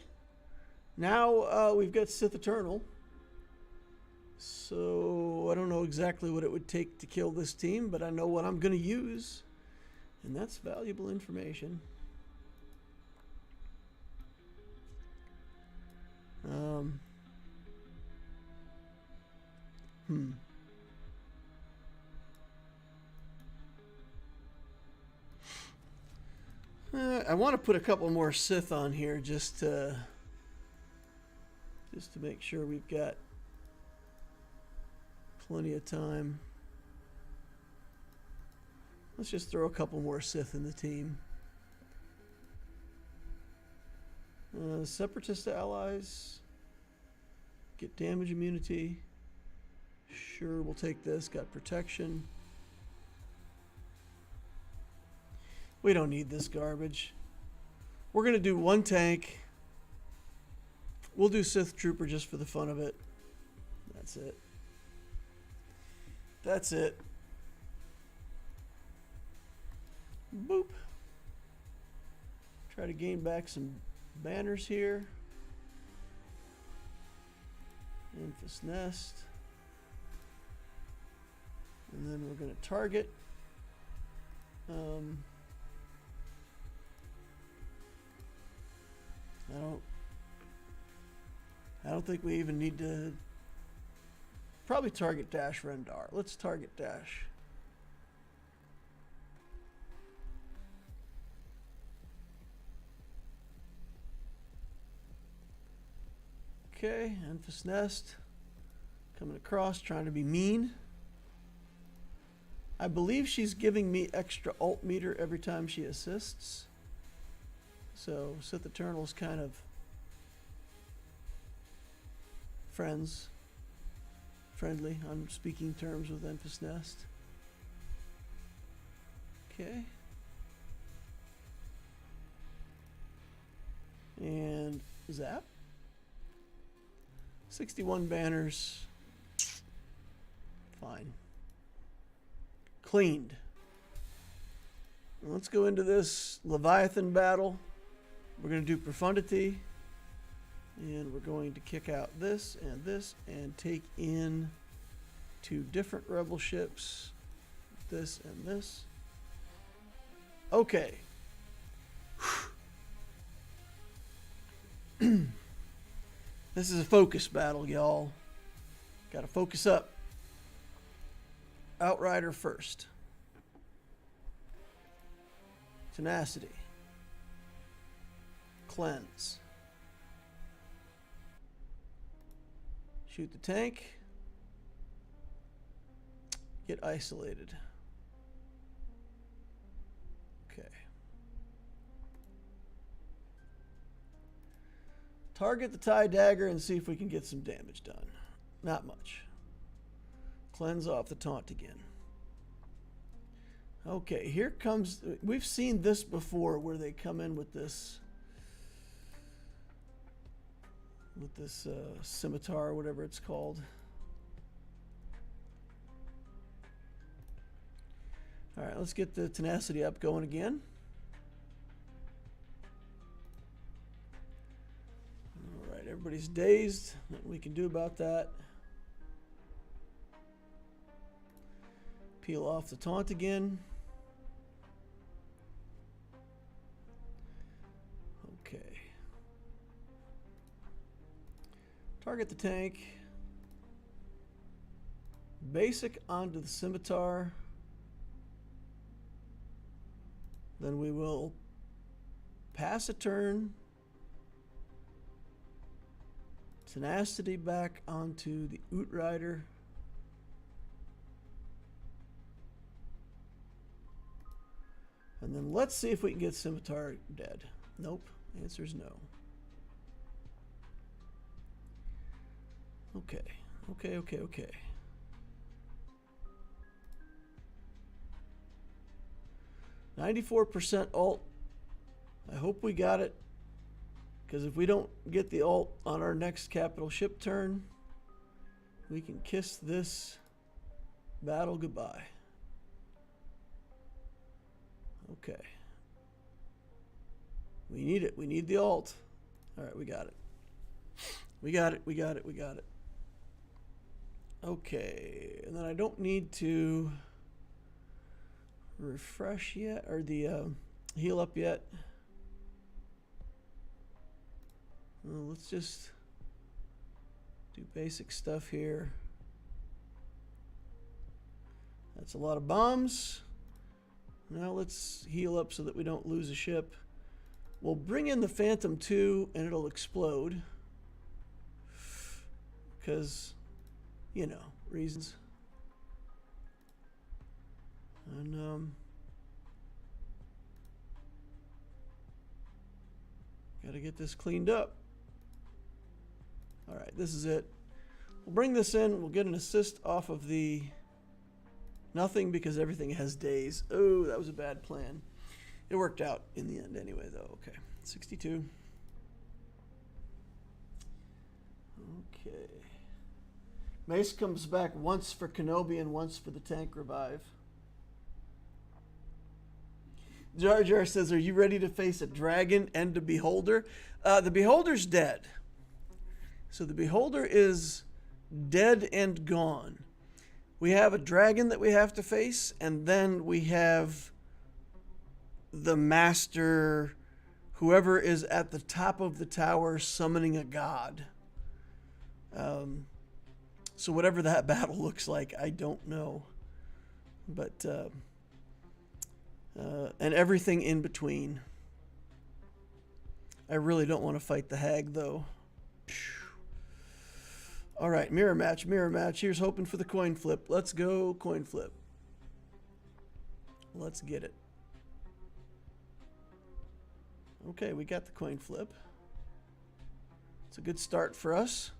A: Now we've got Sith Eternal. So I don't know exactly what it would take to kill this team, but I know what I'm going to use. And that's valuable information. I want to put a couple more Sith on here just to make sure we've got plenty of time. Let's just throw a couple more Sith in the team. Separatist allies. Get damage immunity. Sure, we'll take this. Got protection. We don't need this garbage. We're going to do one tank. We'll do Sith Trooper just for the fun of it. That's it. That's it. Boop. Try to gain back some banners here. Enfys Nest. And then we're going to target. I don't think we even need to probably target Dash Rendar. Let's target Dash. Okay, Enfys Nest coming across, trying to be mean. I believe she's giving me extra ult meter every time she assists. So Sith Eternal's kind of friendly on speaking terms with Enfys Nest. Okay. And zap. 61 banners. Fine. Cleaned. Let's go into this Leviathan battle. We're going to do Profundity. And we're going to kick out this and take in 2 different rebel ships. This and this. Okay. This is a focus battle, y'all. Gotta focus up. Outrider first. Tenacity. Cleanse. Shoot the tank. Get isolated. Okay. Target the TIE dagger and see if we can get some damage done. Not much. Cleanse off the taunt again. Okay, here comes... We've seen this before where they come in with this... scimitar or whatever it's called. Alright, let's get the tenacity up going again. Alright, everybody's dazed. Nothing we can do about that. Peel off the taunt again. Okay. Target the tank. Basic onto the scimitar. Then we will pass a turn. Tenacity back onto the Oot Rider. And then let's see if we can get Scimitar dead. Nope. Answer is no. Okay. Okay. 94% ult. I hope we got it. Because if we don't get the ult on our next capital ship turn, we can kiss this battle goodbye. Okay. We need it. We need the ult. All right, we got it. We got it. Okay. And then I don't need to refresh yet, or the heal up yet. Well, let's just do basic stuff here. That's a lot of bombs. Now let's heal up so that we don't lose a ship. We'll bring in the Phantom 2 and it'll explode. Because, you know, reasons. And, gotta get this cleaned up. All right, this is it. We'll bring this in. We'll get an assist off of the nothing because everything has days. Oh, that was a bad plan. It worked out in the end anyway, though. Okay, 62. Okay. Mace comes back once for Kenobi and once for the tank revive. Jar Jar says, are you ready to face a dragon and a beholder? The beholder's dead. So the beholder is dead and gone. We have a dragon that we have to face, and then we have the master, whoever is at the top of the tower summoning a god. So whatever that battle looks like, I don't know. But, and everything in between. I really don't want to fight the hag, though. All right, mirror match. Here's hoping for the coin flip. Let's go coin flip. Let's get it. Okay, we got the coin flip. It's a good start for us.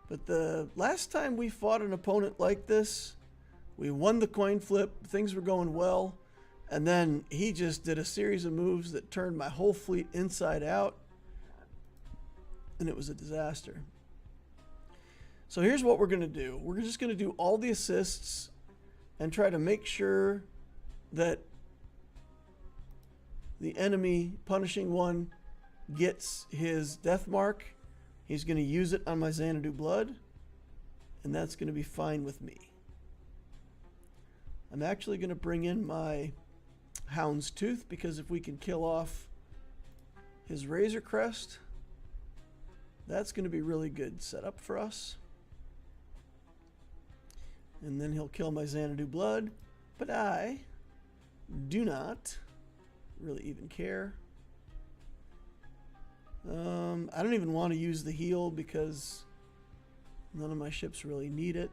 A: But the last time we fought an opponent like this, we won the coin flip. Things were going well. And then he just did a series of moves that turned my whole fleet inside out. And it was a disaster. So here's what we're going to do. We're just going to do all the assists and try to make sure that the enemy punishing one gets his death mark. He's going to use it on my Xanadu blood, and that's going to be fine with me. I'm actually going to bring in my Hound's Tooth, because if we can kill off his Razor Crest, that's going to be really good setup for us. And then he'll kill my Xanadu blood, but I do not really even care. I don't even want to use the heal because none of my ships really need it.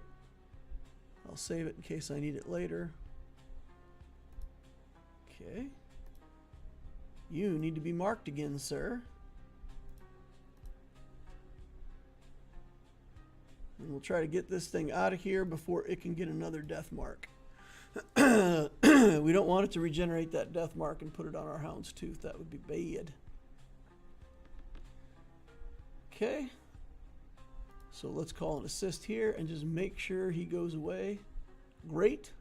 A: I'll save it in case I need it later. Okay. You need to be marked again, sir. And we'll try to get this thing out of here before it can get another death mark. We don't want it to regenerate that death mark and put it on our Hound's Tooth. That would be bad. Okay. So let's call an assist here and just make sure he goes away. Great.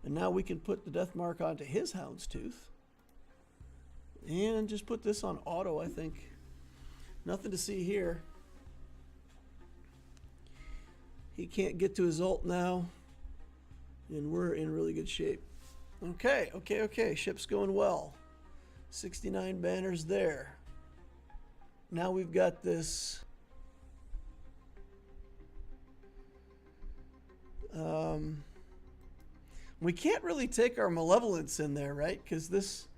A: And now we can put the death mark onto his Hound's Tooth. And just put this on auto, I think. Nothing to see here. He can't get to his ult now. And we're in really good shape. Okay. Ship's going well. 69 banners there. Now we've got this. We can't really take our malevolence in there, right? Because this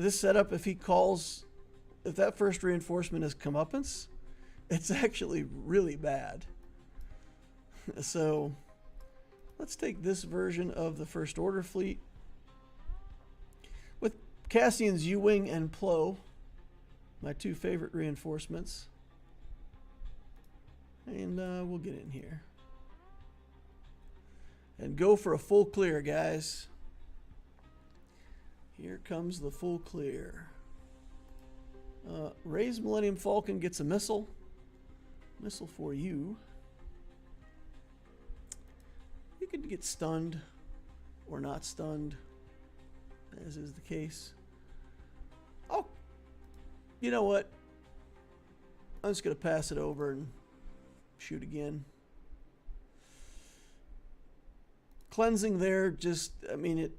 A: setup, if that first reinforcement is comeuppance, it's actually really bad. So let's take this version of the First Order fleet with Cassian's U-Wing and Plo, my two favorite reinforcements. And we'll get in here. And go for a full clear, guys. Here comes the full clear. Ray's Millennium Falcon gets a missile. Missile for you. You could get stunned or not stunned, as is the case. Oh, you know what? I'm just going to pass it over and shoot again. Cleansing there, it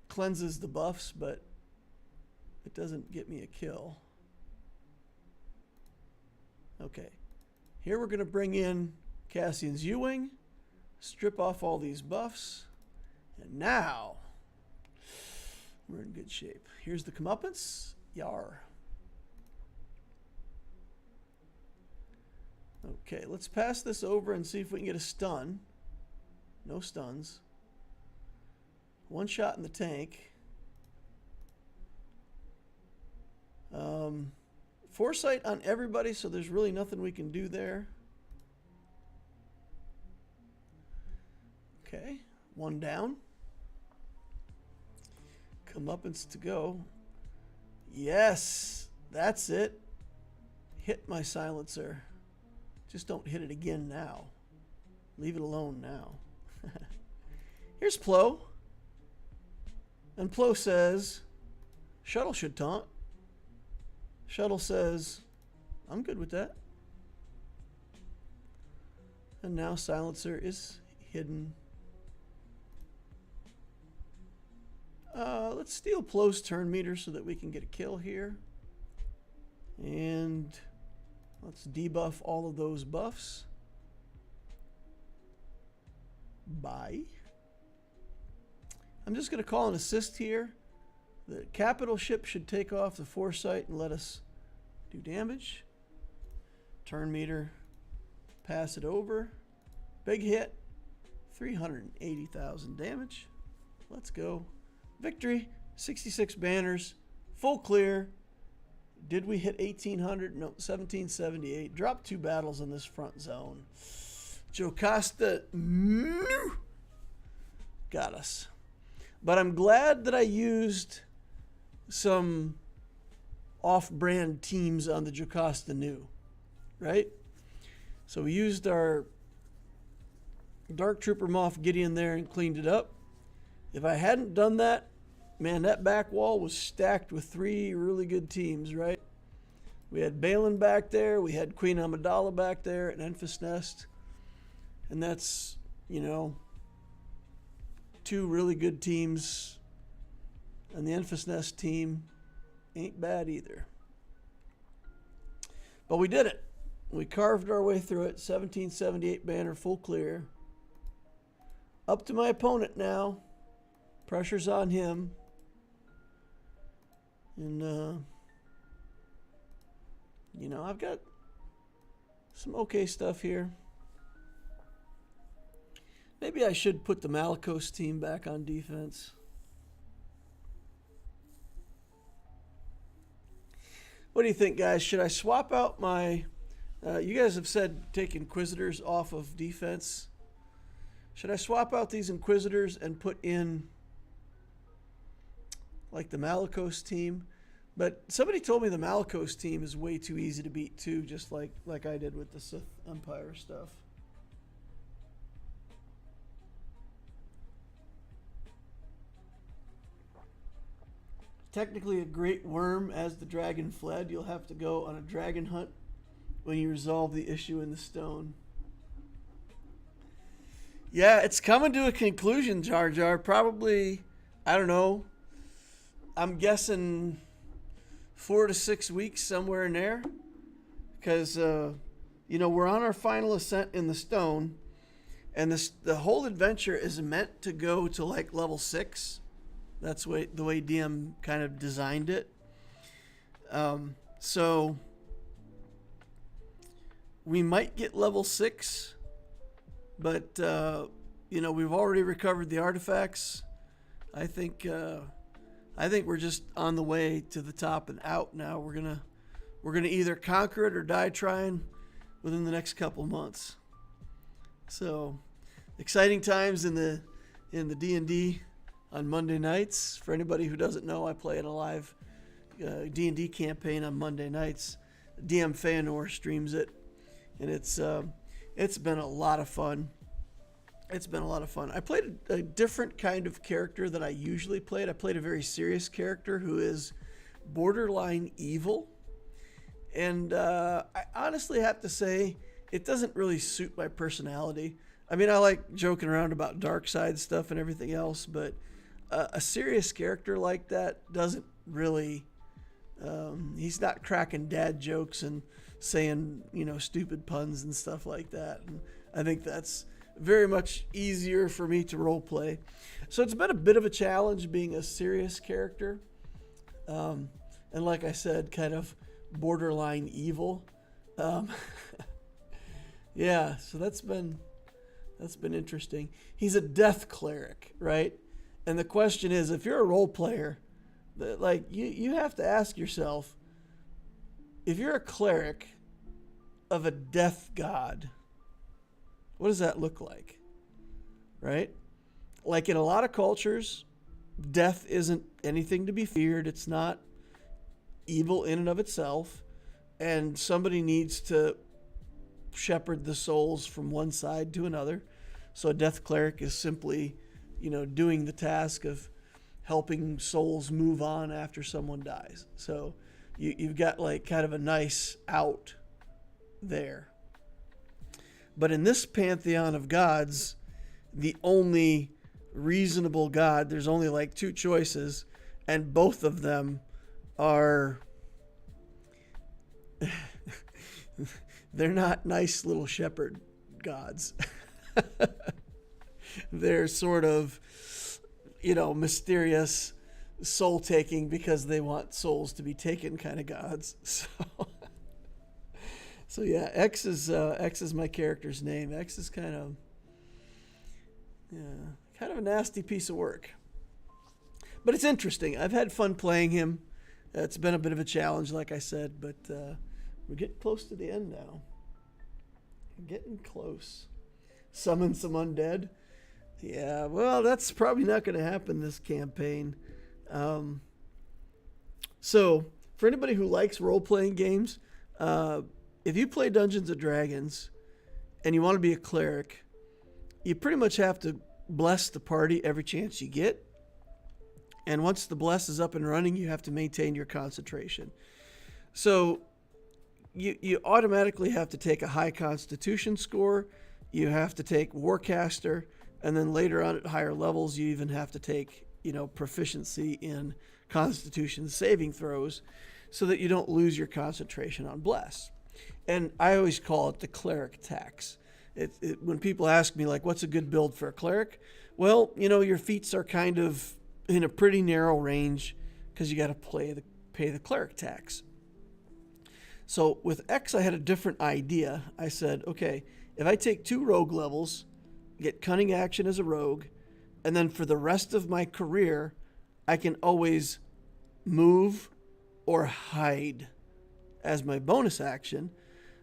A: cleanses the buffs, but it doesn't get me a kill. Okay, here we're going to bring in Cassian's U-Wing, strip off all these buffs, and now we're in good shape. Here's the comeuppance. Yar. Okay, let's pass this over and see if we can get a stun. No stuns. One shot in the tank. Foresight on everybody, so there's really nothing we can do there. Okay, one down. Comeuppance to go. Yes, that's it. Hit my silencer. Just don't hit it again now. Leave it alone now. Here's Plo. And Plo says, Shuttle should taunt. Shuttle says, I'm good with that. And now silencer is hidden. Let's steal Plo's turn meter so that we can get a kill here. And let's debuff all of those buffs. Bye. I'm just going to call an assist here. The capital ship should take off the Foresight and let us do damage. Turn meter. Pass it over. Big hit. 380,000 damage. Let's go. Victory. 66 banners. Full clear. Did we hit 1800? No, 1778. Dropped 2 battles in this front zone. Jocasta got us. But I'm glad that I used some off-brand teams on the Jocasta new, right? So we used our Dark Trooper Moff Gideon there and cleaned it up. If I hadn't done that, man, that back wall was stacked with 3 really good teams, right? We had Balin back there, we had Queen Amidala back there, and Enfys Nest. And that's, 2 really good teams. And the Enfys Nest team ain't bad either. But we did it. We carved our way through it. 1778 banner, full clear. Up to my opponent now. Pressure's on him. And, I've got some okay stuff here. Maybe I should put the Malicos team back on defense. What do you think, guys? Should I swap out my... you guys have said take Inquisitors off of defense. Should I swap out these Inquisitors and put in, like, the Malicos team? But somebody told me the Malicos team is way too easy to beat, too, just like I did with the Sith Empire stuff. Technically a great worm as the dragon fled. You'll have to go on a dragon hunt when you resolve the issue in the stone. Yeah, it's coming to a conclusion, Jar Jar. Probably, I don't know. I'm guessing 4 to 6 weeks, somewhere in there. Because, we're on our final ascent in the stone. And the whole adventure is meant to go to like level 6. That's the way DM kind of designed it. So we might get level 6, but we've already recovered the artifacts. I think we're just on the way to the top and out now. We're gonna either conquer it or die trying within the next couple months. So exciting times in the D&D on Monday nights. For anybody who doesn't know, I play in a live D&D campaign on Monday nights. DM Feanor streams it, and it's been a lot of fun. It's been a lot of fun. I played a different kind of character than I usually played. I played a very serious character who is borderline evil, and I honestly have to say it doesn't really suit my personality. I mean, I like joking around about dark side stuff and everything else, but a serious character like that doesn't really, he's not cracking dad jokes and saying, stupid puns and stuff like that. And I think that's very much easier for me to role play. So it's been a bit of a challenge being a serious character. And like I said, kind of borderline evil. Yeah, so that's been interesting. He's a death cleric, right? And the question is, if you're a role player, you have to ask yourself, if you're a cleric of a death god, what does that look like? Right? Like in a lot of cultures, death isn't anything to be feared. It's not evil in and of itself. And somebody needs to shepherd the souls from one side to another. So a death cleric is simply, doing the task of helping souls move on after someone dies. So you've got like kind of a nice out there. But in this pantheon of gods, the only reasonable god, there's only like 2 choices, and both of them are they're not nice little shepherd gods. They're sort of, mysterious, soul-taking because they want souls to be taken kind of gods. So yeah, X is my character's name. X is kind of a nasty piece of work. But it's interesting. I've had fun playing him. It's been a bit of a challenge, like I said, but we're getting close to the end now. We're getting close. Summon some undead. Yeah, well, that's probably not going to happen this campaign. So, for anybody who likes role-playing games, if you play Dungeons & Dragons and you want to be a cleric, you pretty much have to bless the party every chance you get. And once the bless is up and running, you have to maintain your concentration. So you automatically have to take a high constitution score. You have to take Warcaster. And then later on at higher levels, you even have to take, proficiency in constitution saving throws so that you don't lose your concentration on bless. And I always call it the cleric tax. When people ask me, like, what's a good build for a cleric? Well, your feats are kind of in a pretty narrow range because you got to pay the cleric tax. So with X, I had a different idea. I said, okay, if I take 2 rogue levels, get cunning action as a rogue, and then for the rest of my career, I can always move or hide as my bonus action,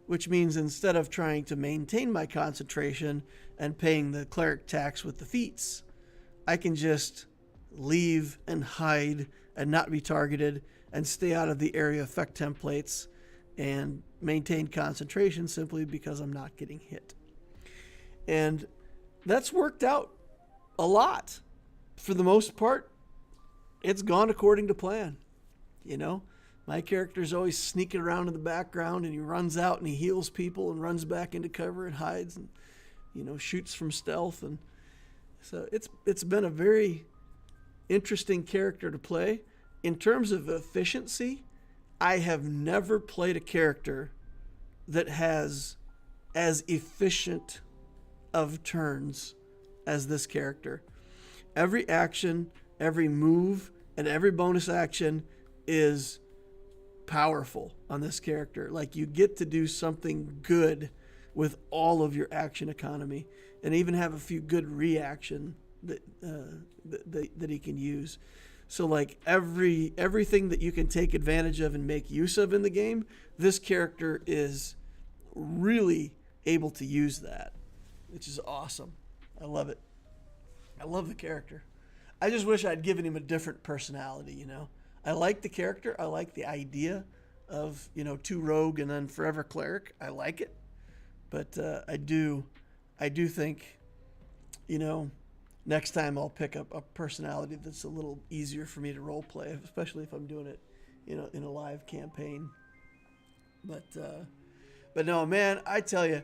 A: which means instead of trying to maintain my concentration and paying the cleric tax with the feats, I can just leave and hide and not be targeted and stay out of the area effect templates and maintain concentration simply because I'm not getting hit. And that's worked out a lot. For the most part, it's gone according to plan. My character's always sneaking around in the background, and he runs out and he heals people and runs back into cover and hides. And, shoots from stealth, and so it's been a very interesting character to play. In terms of efficiency, I have never played a character that has as efficient of turns as this character. Every action, every move, and every bonus action is powerful on this character. Like, you get to do something good with all of your action economy, and even have a few good reaction that he can use. So like everything that you can take advantage of and make use of in the game, this character is really able to use that, which is awesome. I love it. I love the character. I just wish I'd given him a different personality, I like the character. I like the idea of, 2 rogue and then forever cleric. I like it. But I do think, next time I'll pick up a personality that's a little easier for me to role play, especially if I'm doing it, in a live campaign. But no, man, I tell you,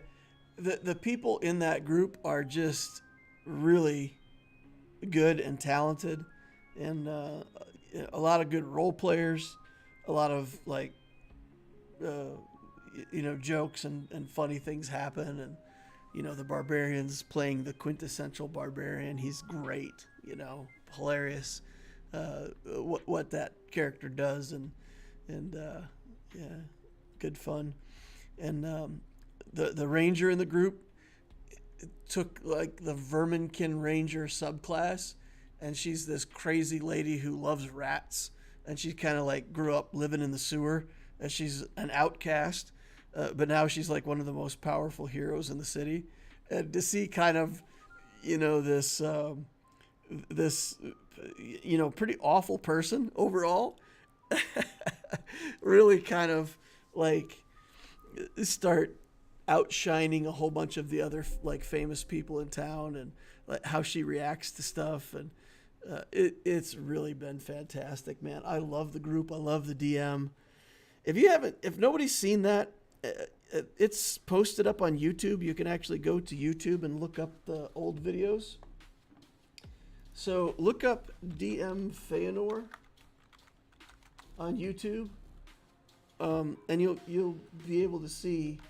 A: the people in that group are just really good and talented, and a lot of good role players, a lot of jokes and funny things happen, and the barbarian's playing the quintessential barbarian. He's great, hilarious, what that character does, and yeah, good fun. And the ranger in the group took the Verminkin Ranger subclass, and she's this crazy lady who loves rats, and she kind of grew up living in the sewer, and she's an outcast, but now she's one of the most powerful heroes in the city. And to see kind of this pretty awful person overall really kind of start outshining a whole bunch of the other famous people in town, and how she reacts to stuff, and it's really been fantastic, man. I love the group. I love the DM. If nobody's seen that, it's posted up on YouTube. You can actually go to YouTube and look up the old videos. So look up DM Feanor on YouTube, and you'll be able to see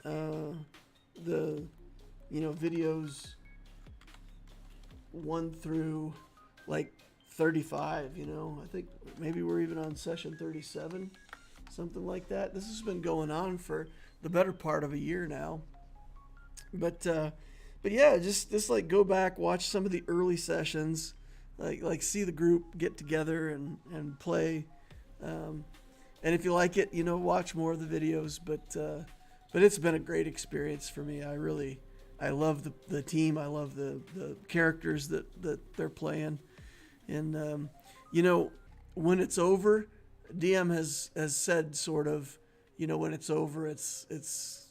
A: the videos 1 through 35. I think maybe we're even on session 37, something like that. This has been going on for the better part of a year now. But yeah, just go back, watch some of the early sessions, see the group get together and play. And if you like it, watch more of the videos. But it's been a great experience for me. I love the team. I love the characters that they're playing. And, when it's over, DM has said sort of, when it's over, it's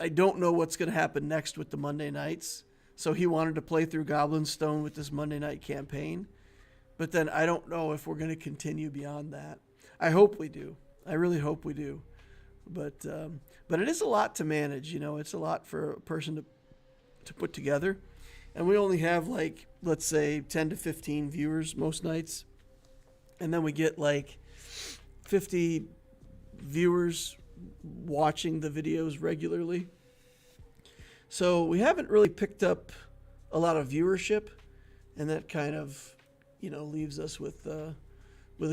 A: I don't know what's going to happen next with the Monday nights. So he wanted to play through Goblin Stone with this Monday night campaign. But then I don't know if we're going to continue beyond that. I hope we do. I really hope we do. But it is a lot to manage. It's a lot for a person to put together. And we only have let's say 10 to 15 viewers most nights. And then we get 50 viewers watching the videos regularly. So we haven't really picked up a lot of viewership, and that kind of, leaves us with a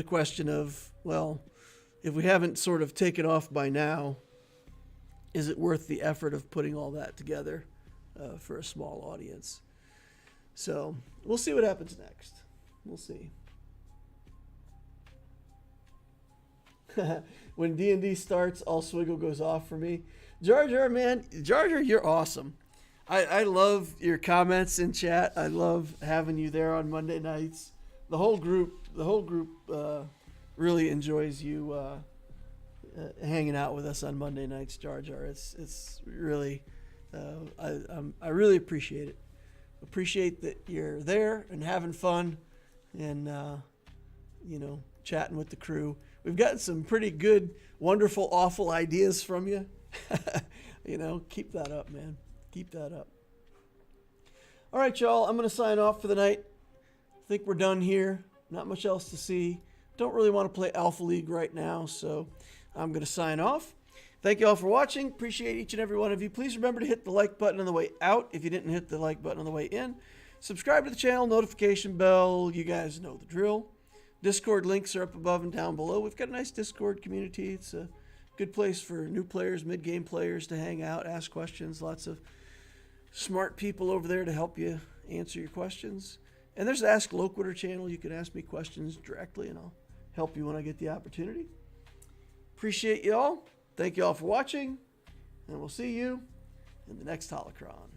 A: question of, well, if we haven't sort of taken off by now, is it worth the effort of putting all that together for a small audience? So we'll see what happens next. We'll see. When D&D starts, all Swiggle goes off for me. Jar Jar, man, Jar Jar, you're awesome. I love your comments in chat. I love having you there on Monday nights. The whole group really enjoys you hanging out with us on Monday nights, Jar Jar. It's really, I really appreciate it. Appreciate that you're there and having fun, and chatting with the crew. We've gotten some pretty good, wonderful, awful ideas from you. You know, keep that up, man. Keep that up. All right, y'all. I'm going to sign off for the night. I think we're done here. Not much else to see. Don't really want to play Alpha League right now, so I'm going to sign off. Thank you all for watching. Appreciate each and every one of you. Please remember to hit the like button on the way out if you didn't hit the like button on the way in. Subscribe to the channel, notification bell. You guys know the drill. Discord links are up above and down below. We've got a nice Discord community. It's a good place for new players, mid-game players to hang out, ask questions. Lots of smart people over there to help you answer your questions. And there's the Ask Loquitur channel. You can ask me questions directly, and I'll help you when I get the opportunity. Appreciate you all. Thank you all for watching, and we'll see you in the next Holocron.